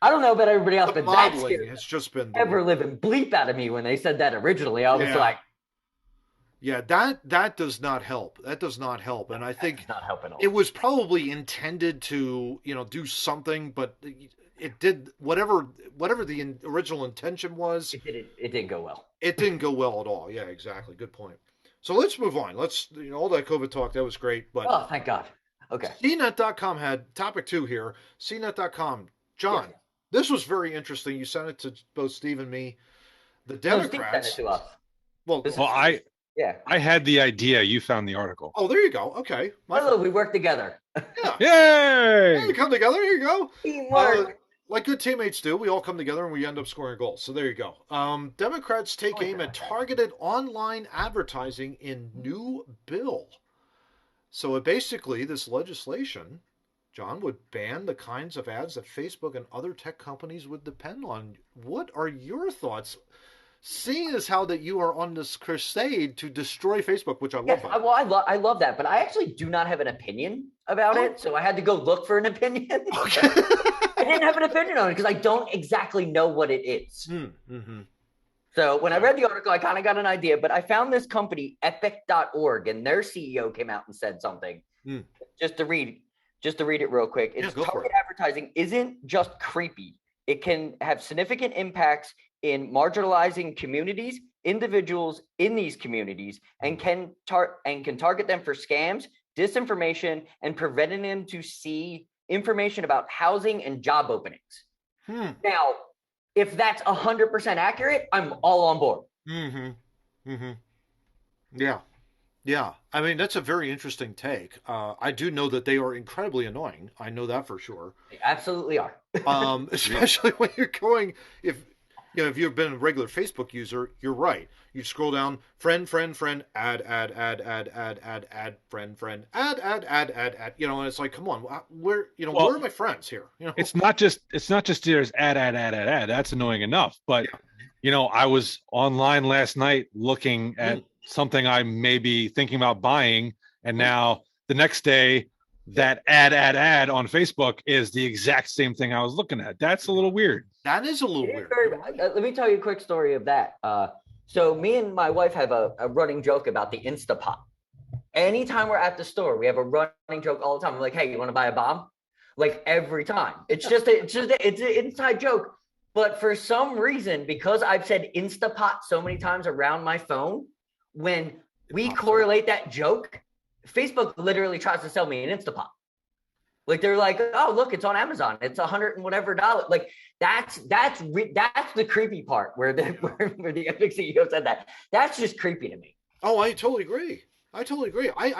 I don't know about everybody else, but that's it's just been ever living bleep out of me when they said that originally. I was like, yeah, that does not help. That does not help, and I think not help at all. It was probably intended to do something, but it did whatever the original intention was. It didn't go well. It didn't go well at all. Yeah, exactly. Good point. So let's move on. Let's all that COVID talk, that was great, but thank God. Okay. CNET.com had topic 2 here. CNET.com. John, this was very interesting. You sent it to both Steve and me. The No, Steve Democrats. sent it to us. Well, I had the idea. You found the article. Oh, there you go. Okay. Look, we work together. Yeah. Yay! Hey, come together. Here you go. Teamwork. Like good teammates do, we all come together and we end up scoring goals. So there you go. Democrats take aim at targeted online advertising in new bill. So basically, this legislation, John, would ban the kinds of ads that Facebook and other tech companies would depend on. What are your thoughts? Seeing as how that you are on this crusade to destroy Facebook, which I love. Yes, I love that, but I actually do not have an opinion about it, so I had to go look for an opinion. Okay. I didn't have an opinion on it because I don't exactly know what it is. Mm-hmm. So when I read the article, I kind of got an idea, but I found this company, epic.org, and their CEO came out and said something. Just to read it real quick. It's target advertising isn't just creepy. It can have significant impacts in marginalizing communities, individuals in these communities, and can target them for scams, disinformation, and preventing them to see information about housing and job openings. Now, if that's 100% accurate, I'm all on board. Yeah. I mean, that's a very interesting take. I do know that they are incredibly annoying. I know that for sure. They absolutely are. Especially when you're going, if you've been a regular Facebook user, you're right. You scroll down, friend, ad, friend, ad. And it's like, come on, where are my friends here? It's not just there's ad. That's annoying enough. But I was online last night looking at something I may be thinking about buying, and now the next day that ad on Facebook is the exact same thing I was looking at. That's a little weird. That is a little weird. Let me tell you a quick story of that. So me and my wife have a running joke about the Instapot. Anytime we're at the store, we have a running joke all the time. We're like, hey, you want to buy a bomb? Like every time. It's an inside joke. But for some reason, because I've said Instapot so many times around my phone, when we correlate that joke, Facebook literally tries to sell me an Instapot. Like they're like, oh, look, it's on Amazon. It's $100 and whatever dollars. Like that's the creepy part where the Epic CEO said that. That's just creepy to me. Oh, I totally agree. I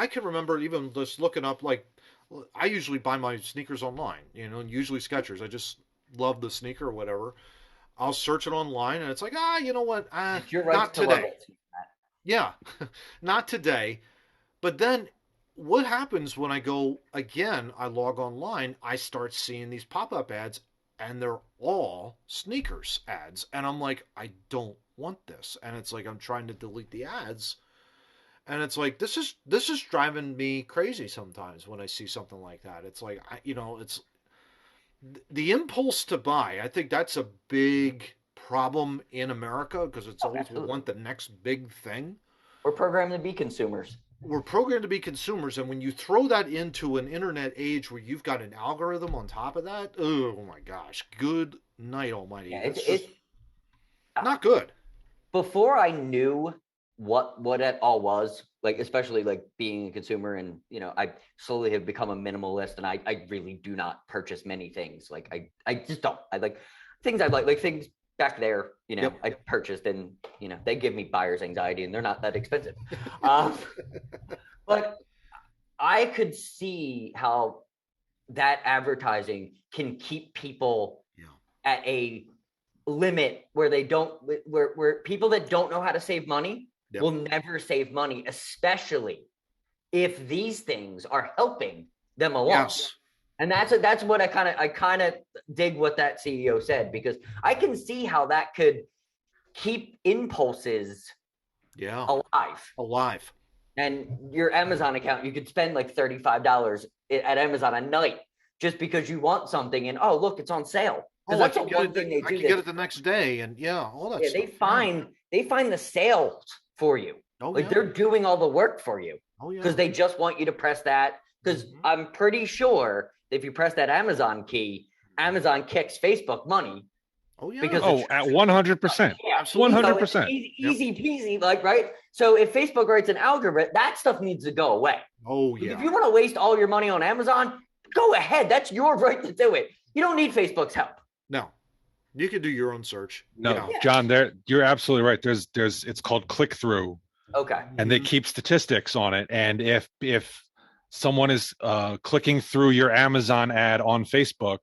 can remember even just looking up, like, I usually buy my sneakers online, usually Skechers. I just love the sneaker or whatever. I'll search it online and it's like, you know what? You're right, not today. Yeah, not today. But then what happens when I go again, I log online, I start seeing these pop-up ads and they're all sneakers ads. And I'm like, I don't want this. And it's like, I'm trying to delete the ads. And it's like, this is driving me crazy sometimes when I see something like that. It's like, it's the impulse to buy. I think that's a big problem in America because it's always we want the next big thing. We're programmed to be consumers. And when you throw that into an internet age where you've got an algorithm on top of that, oh my gosh, good night almighty. Yeah, it's not good. Before I knew what it all was, like, especially like being a consumer, and I slowly have become a minimalist, and I really do not purchase many things. Like I just don't. I like things I like things back there, I purchased, and they give me buyer's anxiety, and they're not that expensive. But I could see how that advertising can keep people at a limit where they don't, where people that don't know how to save money will never save money, especially if these things are helping them along. Yes. And that's what I kind of dig what that CEO said, because I can see how that could keep impulses alive. And your Amazon account, you could spend like $35 at Amazon a night just because you want something, and oh, look, it's on sale. Oh, I can get it the next day, and all that stuff. They find the sales for you. They're doing all the work for you. Because they just want you to press that. Because I'm pretty sure if you press that Amazon key, Amazon kicks Facebook money. Oh yeah. At 100%. Yeah, 100%. Easy peasy, like, right? So if Facebook writes an algorithm, that stuff needs to go away. Oh yeah. If you want to waste all your money on Amazon, go ahead. That's your right to do it. You don't need Facebook's help. You can do your own search. No, John, you're absolutely right. There's it's called click through. Okay. And they keep statistics on it. And if someone is clicking through your Amazon ad on Facebook,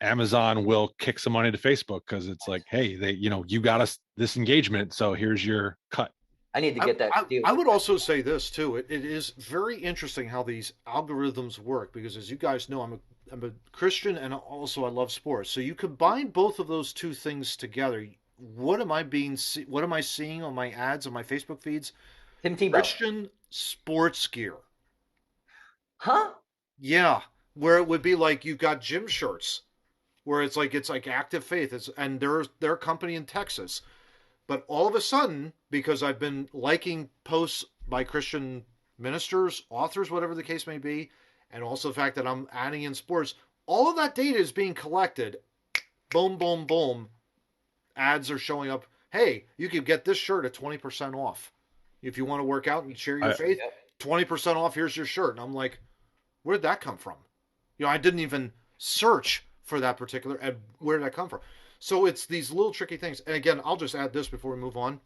Amazon will kick some money to Facebook because it's like, hey, you got us this engagement, so here's your cut. I need to get that. I would also say this too. It is very interesting how these algorithms work because, as you guys know, I'm a Christian and also I love sports. So you combine both of those two things together. What am I seeing on my ads on my Facebook feeds? Tim Tebow. Christian sports gear. Huh? Yeah, where it would be like you've got gym shirts, where it's like Active Faith, and they're a company in Texas. But all of a sudden, because I've been liking posts by Christian ministers, authors, whatever the case may be, and also the fact that I'm adding in sports, all of that data is being collected. Boom, boom, boom. Ads are showing up. Hey, you can get this shirt at 20% off. If you want to work out and share your faith, 20% off, here's your shirt. And I'm like, where'd that come from? I didn't even search for that particular ad. Where did that come from? So it's these little tricky things. And again, I'll just add this before we move on.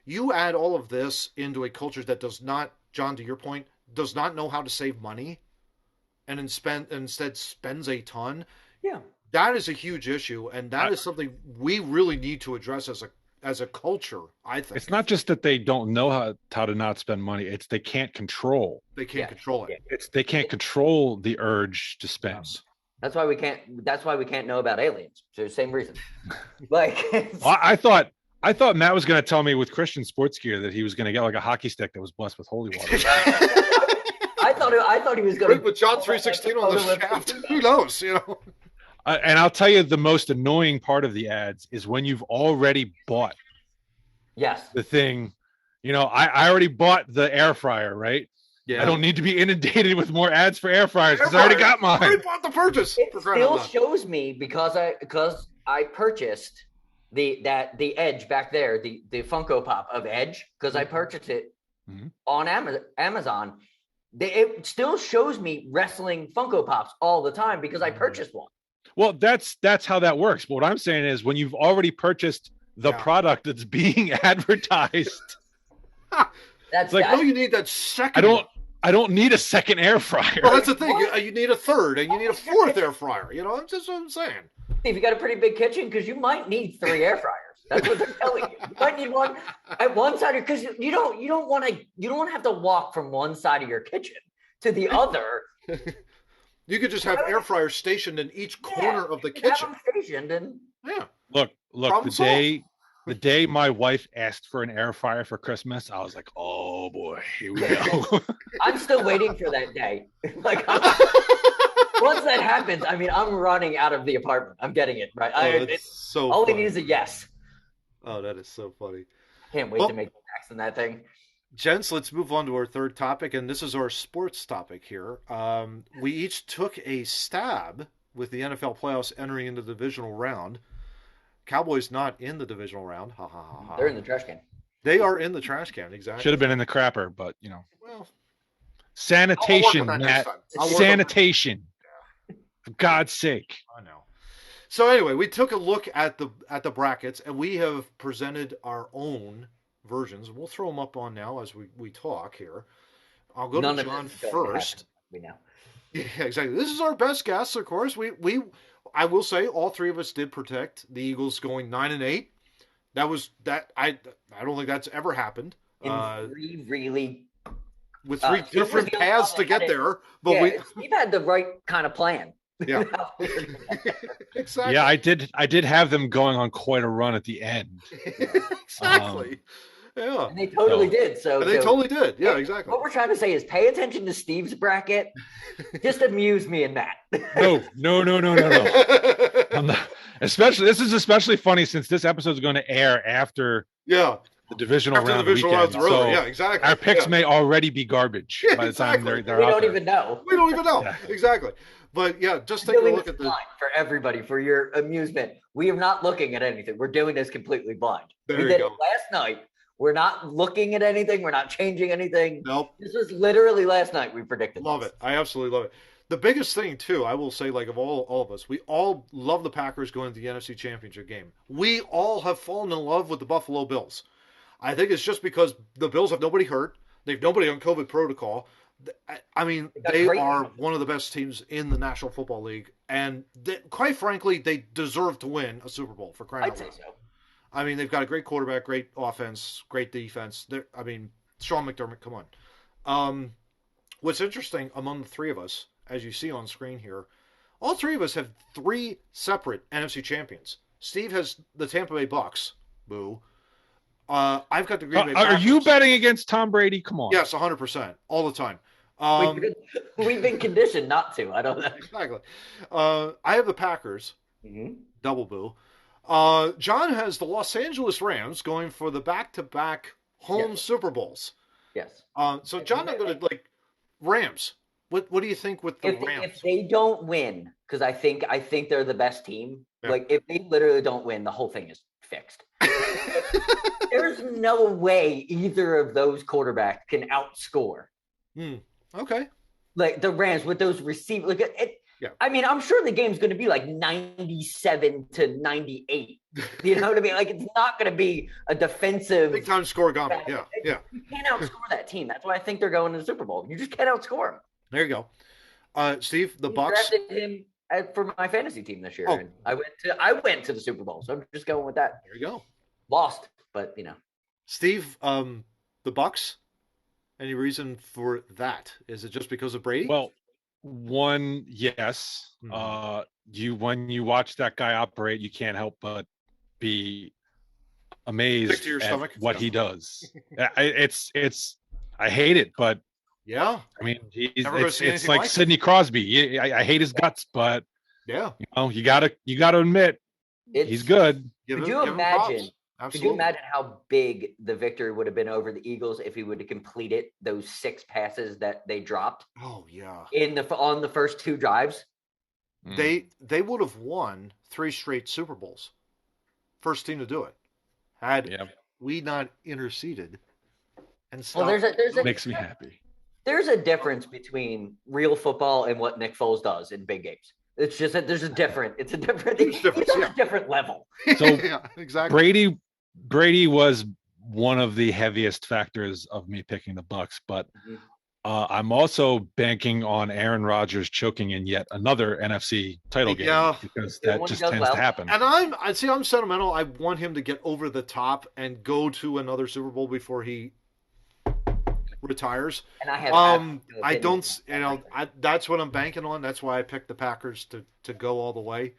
You add all of this into a culture that does not, John, to your point, does not know how to save money and instead spends a ton. Yeah. That is a huge issue. And that is something we really need to address as a culture, I think. It's not just that they don't know how to not spend money. It's they can't control. They can't control it. They can't control the urge to spend. Yes. That's why we can't know about aliens. So same reason. Like well, I thought Matt was going to tell me with Christian sports gear that he was going to get like a hockey stick that was blessed with holy water. I thought he was going to with John 3:16 on the shaft. Who knows? And I'll tell you, the most annoying part of the ads is when you've already bought. Yes. The thing, I already bought the air fryer, right? Yeah. I don't need to be inundated with more ads for air fryers because I already got mine. I already bought the purchase. It still shows me because I purchased the Edge back there, the Funko Pop of Edge, because I purchased it on Amazon. It still shows me wrestling Funko Pops all the time because I purchased one. Well, that's how that works. But what I'm saying is when you've already purchased the product that's being advertised, that's like, you need that second. I don't need a second air fryer. Well, that's the thing. You need a third, and you need a fourth air fryer. That's just what I'm saying. If you got a pretty big kitchen, because you might need 3 air fryers. That's what they're telling you. You might need one at one side, because you don't want to have to walk from one side of your kitchen to the other. You could just have air fryers stationed in each corner of the kitchen. Have them stationed and look. The day my wife asked for an air fryer for Christmas, I was like, "Oh boy, here we go." I'm still waiting for that day. Like, once that happens, I'm running out of the apartment. I'm getting it right. All I need is a yes. Oh, that is so funny. Can't wait to make the tax on that thing. Gents, let's move on to our third topic, and this is our sports topic here. We each took a stab with the NFL playoffs entering into the divisional round. Cowboys not in the divisional round. Ha ha ha ha. They're in the trash can. They are in the trash can, exactly. Should have been in the crapper, but Well, sanitation, Matt. Sanitation. Yeah. For God's sake. I know. So anyway, we took a look at the brackets, and we have presented our own versions. We'll throw them up on now as we talk here. I'll go to John first. We know. Yeah, exactly. This is our best guess, of course. I will say all three of us did predict the Eagles going 9-8. I don't think that's ever happened. With three different paths to get there, but we've had the right kind of plan. Yeah. Exactly. Yeah, I did have them going on quite a run at the end. Exactly. Yeah. And they totally did. So they totally did. Yeah, exactly. What we're trying to say is pay attention to Steve's bracket. Just amuse me and Matt. No. I'm not, this is especially funny since this episode is going to air after the divisional round weekend. So yeah, exactly. Our picks may already be garbage by the time they're we don't even know. We don't even know. Yeah. Exactly. But yeah, just take a look at this. For everybody, for your amusement, we are not looking at anything. We're doing this completely blind. We did it last night. We're not looking at anything. We're not changing anything. Nope. This was literally last night we predicted. Love it. I absolutely love it. The biggest thing too, I will say, like of all of us, we all love the Packers going to the NFC Championship game. We all have fallen in love with the Buffalo Bills. I think it's just because the Bills have nobody hurt. They've nobody on COVID protocol. I mean, they are one of the best teams in the National Football League, and quite frankly, they deserve to win a Super Bowl for crying out loud. I'd say so. I mean, they've got a great quarterback, great offense, great defense. I mean, Sean McDermott, come on. What's interesting among the three of us, as you see on screen here, all three of us have three separate NFC champions. Steve has the Tampa Bay Bucks. Boo. I've got the Green Bay Packers. Are you betting against Tom Brady? Come on. Yes, 100%. All the time. We've been conditioned not to. I don't know. Exactly. I have the Packers. Mm-hmm. Double boo. John has the Los Angeles Rams going for the back-to-back home Super Bowls. Yes. So, John, I'm going to, Rams. What do you think with the Rams? If they don't win, because I think they're the best team, if they literally don't win, the whole thing is fixed. There's no way either of those quarterbacks can outscore. Okay. Like the Rams with those receivers. I mean, I'm sure the game's going to be 97-98. You know what I mean? Like, it's not going to be a defensive big time score gauntlet. Yeah. You can't outscore that team. That's why I think they're going to the Super Bowl. You just can't outscore them. There you go. Steve, the Bucks. Drafted him for my fantasy team this year. And I went to the Super Bowl, so I'm just going with that. There you go. Lost, but Steve, the Bucks. Any reason for that? Is it just because of Brady? Well, one, yes. When you watch that guy operate, you can't help but be amazed at what he does. I hate it, but yeah. I mean, it's like Sidney Crosby. I hate his guts, but yeah, you gotta admit he's good. Could you imagine? Could you imagine how big the victory would have been over the Eagles if he would have completed those 6 passes that they dropped? Oh yeah. On the first 2 drives, they would have won 3 straight Super Bowls. First team to do it. Had we not interceded and stopped. Well, there's makes me happy. There's a difference between real football and what Nick Foles does in big games. It's just that it's a different level. So yeah, exactly. Brady was one of the heaviest factors of me picking the Bucks, but I'm also banking on Aaron Rodgers choking in yet another NFC title game because that just tends to happen. And I'm sentimental. I want him to get over the top and go to another Super Bowl before he retires. And I have I don't, that's what I'm banking on. That's why I picked the Packers to go all the way.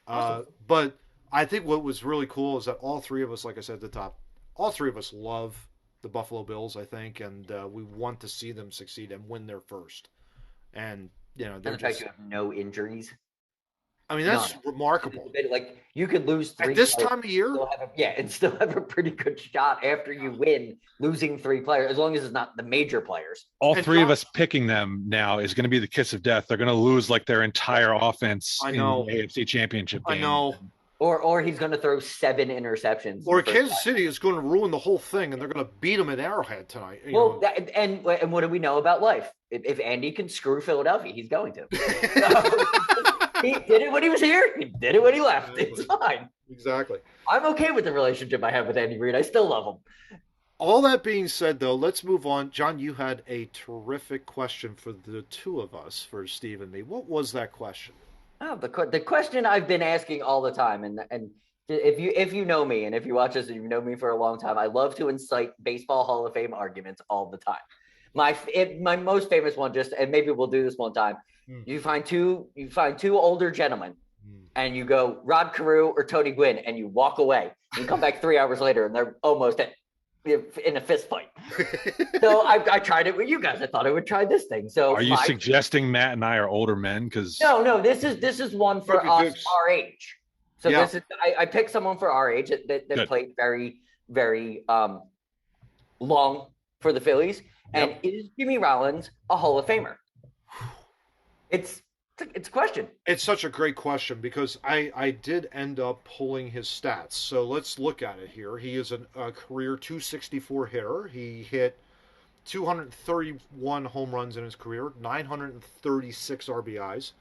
But I think what was really cool is that all three of us, like I said at the top, all three of us love the Buffalo Bills, I think, and we want to see them succeed and win their first. And, they're just... you have no injuries. I mean, that's remarkable. Like, you could lose 3 at this time of year. And still have a pretty good shot after you win, losing 3 players, as long as it's not the major players. All three of us picking them now is going to be the kiss of death. They're going to lose their entire offense in the AFC Championship game. I know. Or he's going to throw 7 interceptions. Or Kansas City is going to ruin the whole thing, and they're going to beat them at Arrowhead tonight. And what do we know about life? If Andy can screw Philadelphia, he's going to. He did it when he was here. He did it when he left. It's fine. Exactly. I'm okay with the relationship I have with Andy Reid. I still love him. All that being said, though, let's move on. John, you had a terrific question for the two of us, for Steve and me. What was that question? Oh, the question I've been asking all the time, and if you know me and if you watch this and you've known me for a long time, I love to incite baseball Hall of Fame arguments all the time. My most famous one, and maybe we'll do this one time. You find two older gentlemen, and you go Rod Carew or Tony Gwynn, and you walk away. And you come back 3 hours later, and they're almost in a fist fight. So I tried it with you guys. I thought I would try this thing. So are you suggesting Matt and I are older men? Because no, this is one for us our age. So this is I picked someone for our age that played very, very long for the Phillies. And is Jimmy Rollins a Hall of Famer? It's a question. It's such a great question because I did end up pulling his stats. So let's look at it here. He is a career 264 hitter. He hit 231 home runs in his career, 936 RBIs,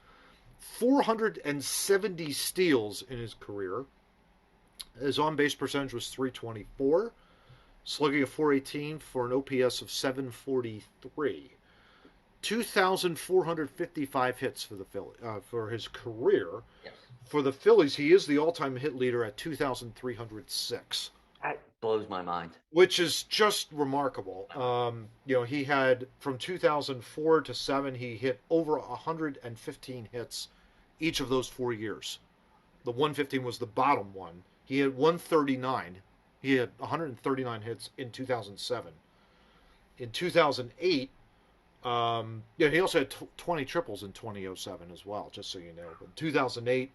470 steals in his career. His on-base percentage was .324, slugging of .418 for an OPS of .743. 2,455 hits for the for his career. Yes. For the Phillies, he is the all-time hit leader at 2,306. That blows my mind. Which is just remarkable. He had from 2004 to 7, he hit over 115 hits each of those 4 years. The 115 was the bottom one. He had 139. He had 139 hits in 2007. In 2008, he also had 20 triples in 2007 as well, just so you know. But in 2008,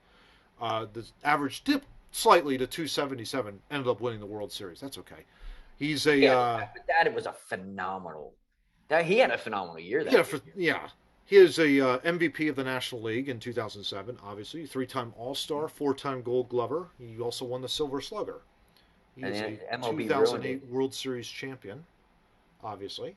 the average dipped slightly to 277, ended up winning the World Series. That's okay. He's a... it was a phenomenal... He had a phenomenal year that year. Yeah. He is a MVP of the National League in 2007, obviously. 3-time All-Star, 4-time Gold Glover. He also won the Silver Slugger. He's a MLB 2008 World Series champion, obviously.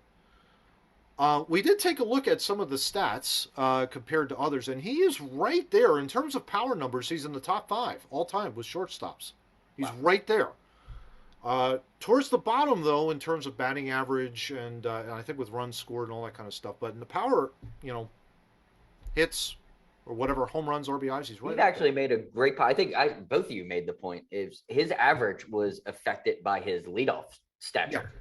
We did take a look at some of the stats compared to others, and he is right there. In terms of power numbers, he's in the top 5 all-time with shortstops. He's right there. Towards the bottom, though, in terms of batting average and I think with runs scored and all that kind of stuff. But in the power, hits or whatever, home runs, RBIs, he's right. He actually made a great point. I think both of you made the point. Is his average was affected by his leadoff stature.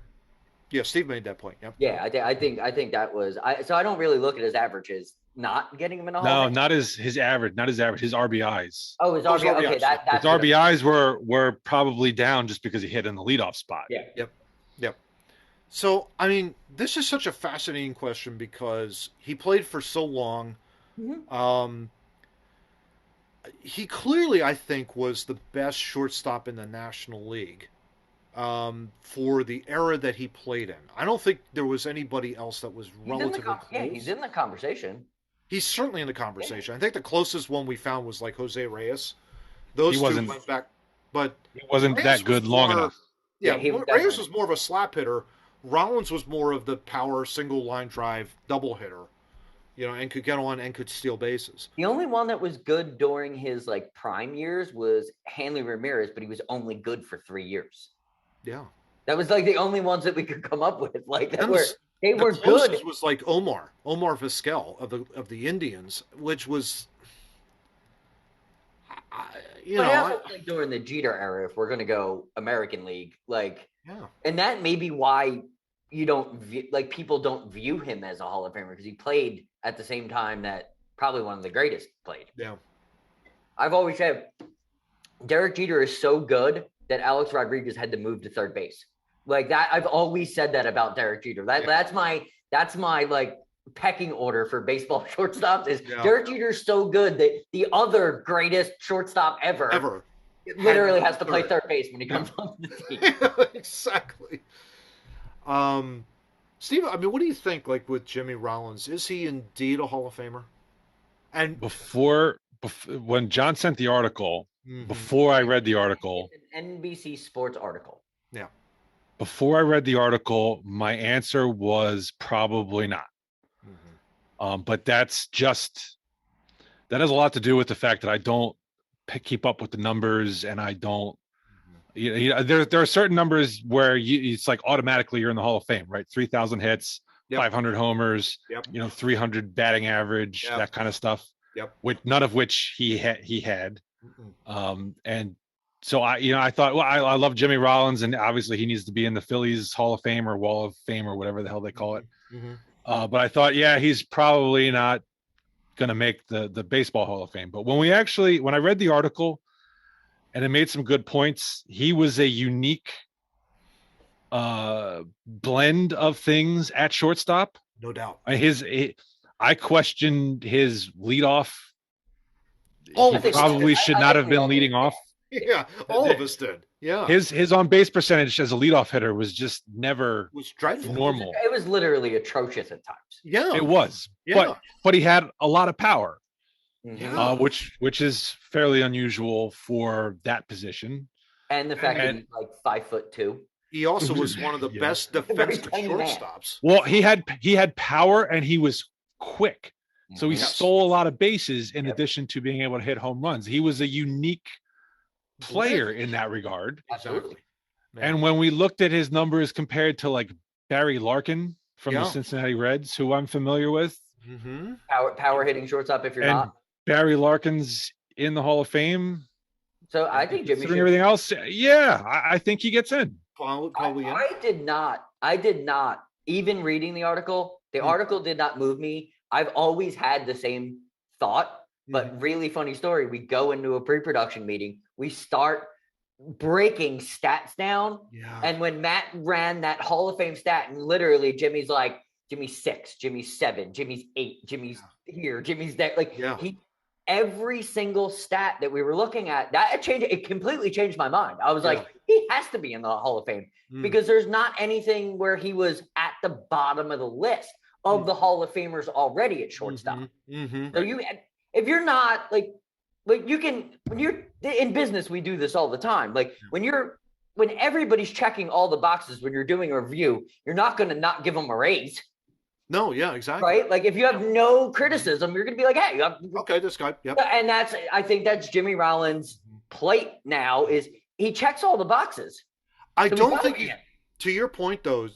Yeah, Steve made that point. Yep. Yeah, I think that was. So I don't really look at his averages not getting him in a Hall of Fame. Not his average. Not his average. His RBIs. Oh, his RBIs. Okay, that's his RBIs were probably down just because he hit in the leadoff spot. Yeah. Yep. So I mean, this is such a fascinating question because he played for so long. Mm-hmm. He clearly, I think, was the best shortstop in the National League for the era that he played in. I don't think there was anybody else that was relatively close. Yeah, he's in the conversation. He's certainly in the conversation. Yeah. I think the closest one we found was like Jose Reyes. Those two went back, but he wasn't Reyes that good long enough. Yeah, Reyes was more of a slap hitter. Rollins was more of the power single line drive double hitter, and could get on and could steal bases. The only one that was good during his prime years was Hanley Ramirez, but he was only good for 3 years. Yeah, that was the only ones that we could come up with. They were good. Was like Omar Vizquel of the Indians, which was, during the Jeter era. If we're gonna go American League, and that may be why you don't people don't view him as a Hall of Famer because he played at the same time that probably one of the greatest played. Yeah, I've always said Derek Jeter is so good that Alex Rodriguez had to move to third base. That I've always said that about Derek Jeter. That's my pecking order for baseball shortstops is Derek Jeter's so good that the other greatest shortstop ever literally has to play third base when he comes onto the team. Exactly. Steve, I mean, what do you think? With Jimmy Rollins, is he indeed a Hall of Famer? And before when John sent the article, before I read the article, it's an NBC Sports article. Yeah. Before I read the article, my answer was probably not. But that has a lot to do with the fact that I don't keep up with the numbers, and I don't. There are certain numbers where it's automatically you're in the Hall of Fame, right? 3,000 hits, 500 homers, 300 batting average, that kind of stuff. With none of which he had. And so I thought, well, I love Jimmy Rollins, and obviously he needs to be in the Phillies Hall of Fame or Wall of Fame or whatever the hell they call it. But I thought, he's probably not going to make the Baseball Hall of Fame. But when I read the article and it made some good points, he was a unique blend of things at shortstop. No doubt. I questioned his leadoff. He probably should not have been leading off. Yeah, all of us did. Yeah, his on base percentage as a leadoff hitter was just never dreadful. Normal. It was literally atrocious at times. Yeah, it was. Yeah. But he had a lot of power, which is fairly unusual for that position. And the fact that he's 5'2". He also was one of the best defensive tiny man. shortstops. Well, he had power and he was quick. So he stole a lot of bases in addition to being able to hit home runs. He was a unique player in that regard. Exactly. And when we looked at his numbers compared to like Barry Larkin from the Cincinnati Reds, who I'm familiar with. Power hitting shortstop if you're not. Barry Larkin's in the Hall of Fame. So I think Jimmy should. Everything else, I think he gets in. I did not, even reading the article did not move me. I've always had the same thought, but really funny story. We go into a pre-production meeting. We start breaking stats down. Yeah. And when Matt ran that Hall of Fame stat, and literally Jimmy's like, Jimmy's 6, Jimmy's 7, Jimmy's 8, Jimmy's here, Jimmy's there. Like every single stat that we were looking at, it completely changed my mind. I was like, he has to be in the Hall of Fame because there's not anything where he was at the bottom of the list of the Hall of Famers already at shortstop. So if you're not like you can, when you're in business, we do this all the time. Like when everybody's checking all the boxes, when you're doing a review, you're not going to not give them a raise. No, yeah, exactly. Right? Like if you have no criticism, you're going to be like, hey, okay, this guy. Yep. And I think that's Jimmy Rollins' plate now is he checks all the boxes. I don't think to your point though,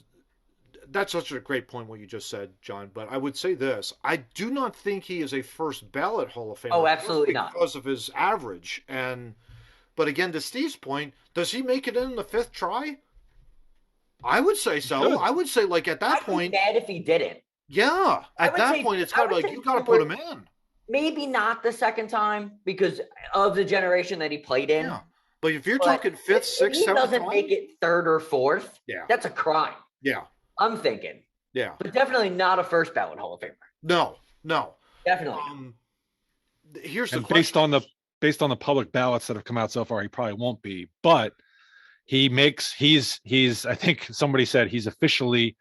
that's such a great point what you just said, John, but I would say this. I do not think he is a first ballot Hall of Famer. Oh, absolutely not. Because of his average. But again, to Steve's point, does he make it in the 5th try? I would say so. I would say, like, at that point. I'd be mad if he didn't. Yeah. At that point, it's got to be like, you got to put him in. Maybe not the second time because of the generation that he played in. Yeah. But if you're talking 5th, 6th, 7th, he doesn't make it 3rd or 4th, that's a crime. Yeah. I'm thinking. Yeah. But definitely not a first ballot Hall of Famer. No. Definitely. Here's the question. Based on the public ballots that have come out so far, he probably won't be. But he's I think somebody said he's officially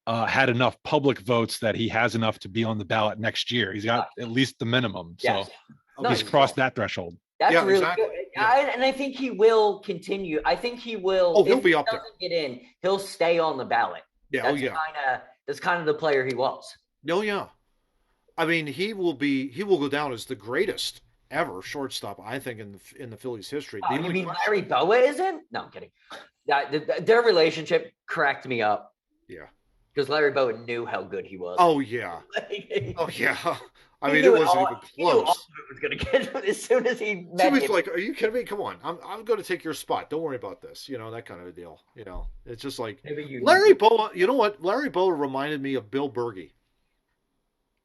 had enough public votes that he has enough to be on the ballot next year. He's got at least the minimum. So he's crossed that threshold. That's really good. Yeah. And I think he will continue. I think he will. Oh, he'll be up there. Get in, he'll stay on the ballot. Yeah. That's kind of the player he was. Oh, yeah. I mean, he will go down as the greatest ever shortstop, I think, in the Phillies' history. You mean Larry Bowa isn't? No, I'm kidding. Their relationship cracked me up. Yeah. Because Larry Bowa knew how good he was. Oh, yeah. Oh, yeah. I mean, it wasn't even close. He knew all it was going to get as soon as he met him. Like, are you kidding me? Come on. I'm going to take your spot. Don't worry about this. You know, that kind of a deal. You know, it's just like Larry Bowa. You know what? Larry Bowa reminded me of Bill Berge.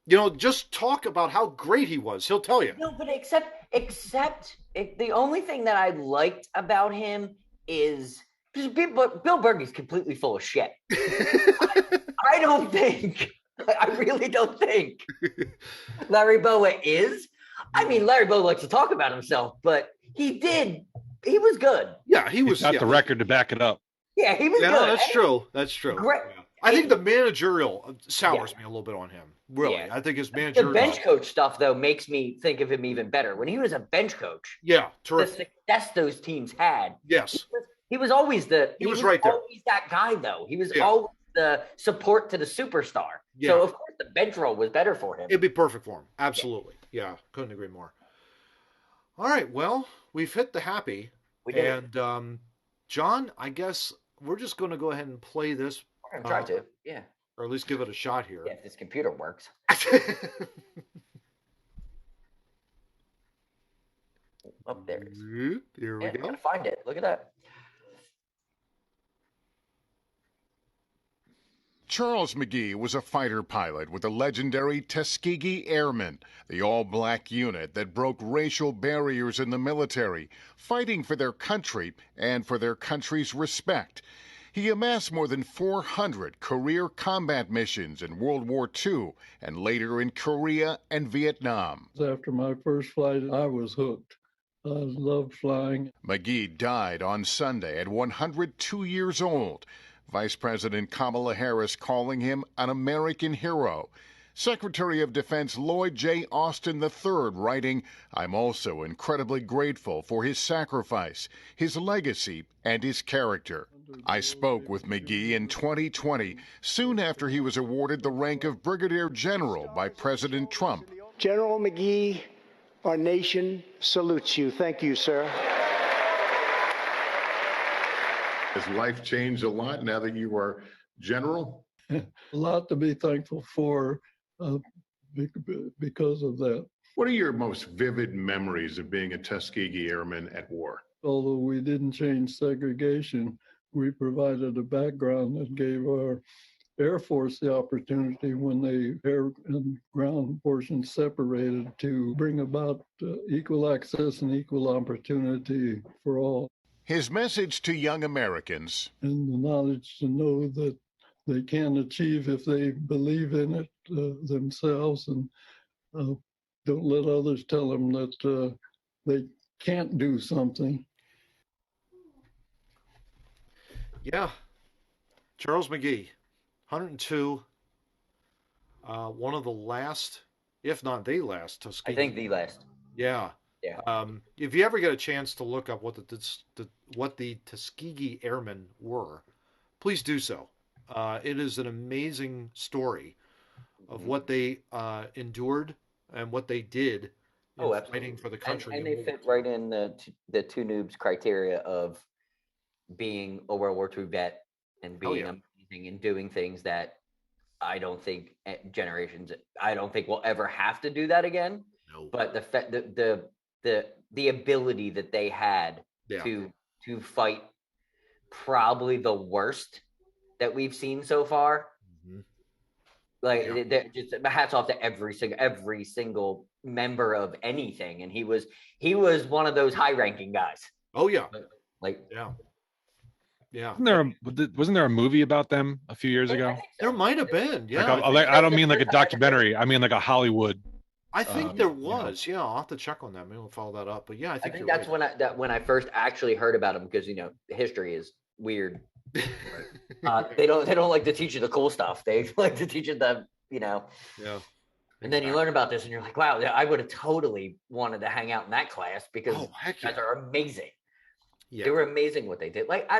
You know, just talk about how great he was. He'll tell you. No, but except the only thing that I liked about him is Bill Berge's completely full of shit. I don't think. I really don't think Larry Bowa is. I mean, Larry Bowa likes to talk about himself, but he was good. Yeah, he was. He's got the record to back it up. Yeah, he was good. That's true. That's true. Great. Yeah. I think the managerial sours me a little bit on him. Really, I think his managerial. The bench coach stuff, though, makes me think of him even better. When he was a bench coach, terrific. The success those teams had. Yes, he was always He was right there. Always that guy, though. He was always the support to the superstar. Yeah. So of course the bench role was better for him. It'd be perfect for him. Absolutely. Yeah, couldn't agree more. All right, well, we've hit the happy. We did. And John, I guess we're just going to go ahead and play this. We're going to try to. Yeah. Or at least give it a shot here. Yeah, if this computer works. Up there. Here we go. Find it. Look at that. Charles McGee was a fighter pilot with the legendary Tuskegee Airmen, the all-black unit that broke racial barriers in the military, fighting for their country and for their country's respect. He amassed more than 400 career combat missions in World War II and later in Korea and Vietnam. After my first flight, I was hooked. I loved flying. McGee died on Sunday at 102 years old. Vice President Kamala Harris calling him an American hero. Secretary of Defense Lloyd J. Austin III writing, "I'm also incredibly grateful for his sacrifice, his legacy, and his character. I spoke with McGee in 2020, soon after he was awarded the rank of Brigadier General by President Trump. General McGee, our nation salutes you. Thank you, sir." Has life changed a lot now that you are general? A lot to be thankful for because of that. What are your most vivid memories of being a Tuskegee Airman at war? Although we didn't change segregation, we provided a background that gave our Air Force the opportunity, when the air and ground portions separated, to bring about equal access and equal opportunity for all. His message to young Americans. And the knowledge to know that they can achieve if they believe in it themselves, and don't let others tell them that they can't do something. Yeah. Charles McGee, 102, one of the last, if not the last, Tuskegee. I think the last. Yeah. Yeah. If you ever get a chance to look up what the Tuskegee Airmen were, please do so. It is an amazing story of what they endured and what they did in fighting for the country. And they fit right in the Two Noobs criteria of being a World War II vet and being amazing and doing things that I don't think we'll ever have to do that again. No. But the ability that they had to fight probably the worst that we've seen so far. Mm-hmm. Like, just hats off to every single member of anything, and he was one of those high-ranking guys. Oh yeah, yeah. Wasn't there a movie about them a few years ago? So. There might have been. Yeah, I don't mean like a documentary. I mean like a Hollywood. I think there was. Yeah, I'll have to check on that. Maybe we'll follow that up. But yeah, I think that's right. when I first actually heard about him, because history is weird. They don't like to teach you the cool stuff. They like to teach you the Yeah. And then you learn about this, and you're like, wow, I would have totally wanted to hang out in that class, because guys are amazing. Yeah. They were amazing what they did. Like,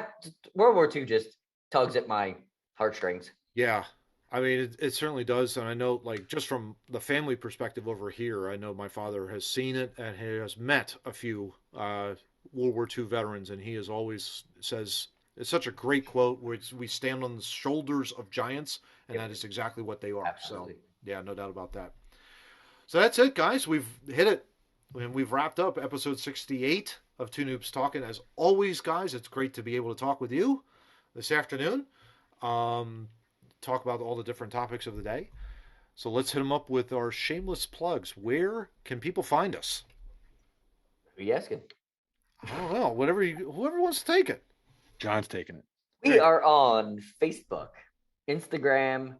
World War II just tugs at my heartstrings. Yeah. I mean, it certainly does. And I know, like, just from the family perspective over here, I know my father has seen it and he has met a few World War II veterans, and he has always says, it's such a great quote, where we stand on the shoulders of giants, and that is exactly what they are. Absolutely. So, yeah, no doubt about that. So that's it, guys. We've hit it. And we've wrapped up episode 68 of Two Noobs Talking. As always, guys, it's great to be able to talk with you this afternoon. Talk about all the different topics of the day. So let's hit them up with our shameless plugs. Where can people find us? Who are you asking? I don't know. Whoever wants to take it. John's taking it. We are on Facebook, Instagram,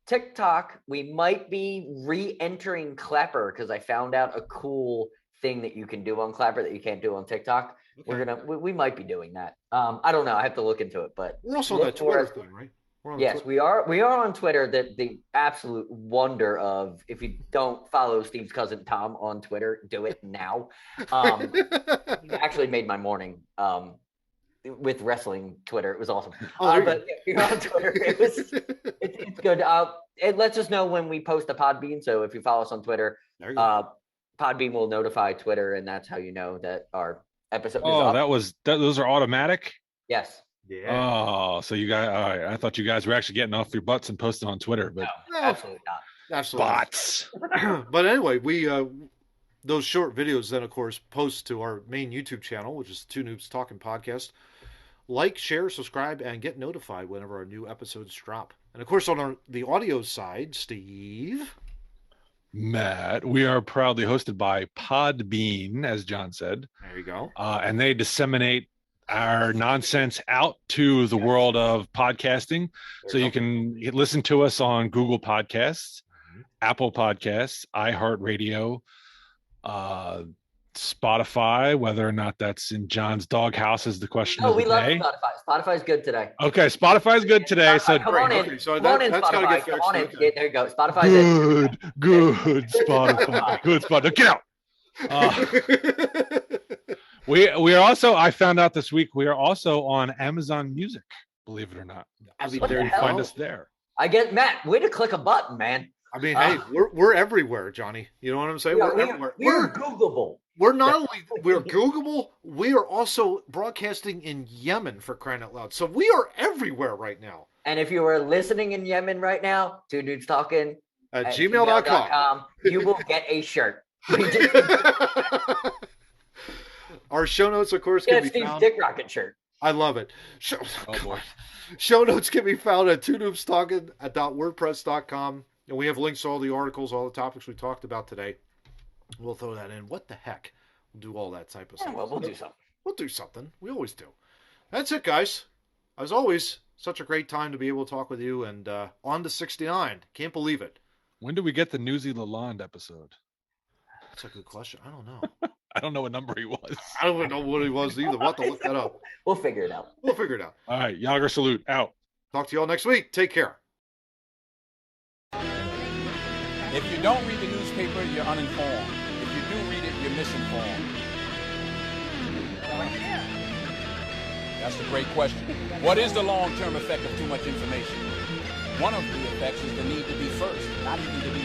TikTok. We might be re-entering Clapper, because I found out a cool thing that you can do on Clapper that you can't do on TikTok. Okay. We might be doing that. I don't know. I have to look into it, but we're also on that Twitter thing, right? Yes, we are. We are on Twitter. The absolute wonder of, if you don't follow Steve's cousin Tom on Twitter, do it now. He actually made my morning with wrestling Twitter. It was awesome. But if you're on Twitter, it's good. It lets us know when we post a Podbean. So if you follow us on Twitter, Podbean will notify Twitter, and that's how you know that our episode is up. Those are automatic? Yes. Yeah. Oh, so you guys, all right. I thought you guys were actually getting off your butts and posting on Twitter, but no, absolutely not. Absolutely. Bots. But anyway, we those short videos then, of course, post to our main YouTube channel, which is Two Noobs Talking Podcast. Like, share, subscribe, and get notified whenever our new episodes drop. And of course, on the audio side, Steve, Matt, we are proudly hosted by Podbean, as John said. There you go. And they disseminate our nonsense out to the world of podcasting. So you can listen to us on Google Podcasts, Apple Podcasts, iHeartRadio, Spotify. Whether or not that's in John's doghouse is the question of the we love day. Spotify. Spotify's good today. Okay, Spotify's good today. So come on in. Okay, so come on in, that's gotta Spotify. get fixed. Come on in. Okay. Yeah, there you go. Spotify's in. Good Spotify. Good Spotify. Get out. We are also. I found out this week we are also on Amazon Music. Believe it or not, I mean, What the there you hell? find us there. I get Matt. Way to click a button, man. I mean, hey, we're everywhere, Johnny. You know what I'm saying? We're everywhere. We're Googleable. We're not only we're Googleable, we are also broadcasting in Yemen, for crying out loud. So we are everywhere right now. And if you are listening in Yemen right now, Two Dudes Talking At gmail.com. You will get a shirt. Our show notes, of course, Get can be Steve's found. Dick Rocket shirt. I love it. Show boy. notes can be found at twonoobstalking.wordpress.com. And we have links to all the articles, all the topics we talked about today. We'll throw that in. What the heck? We'll do all that type of stuff. Well, we'll do something. We'll do something. We always do. That's it, guys. As always, such a great time to be able to talk with you. And on to 69. Can't believe it. When do we get the Newsy Lalonde episode? That's a good question. I don't know. I don't know what number he was. I don't even know what he was either. We'll have to look that up. We'll figure it out. We'll figure it out. All right, Yager salute out. Talk to you all next week. Take care. If you don't read the newspaper, you're uninformed. If you do read it, you're misinformed. That's the great question. What is the long-term effect of too much information? One of the effects is the need to be first, not even to be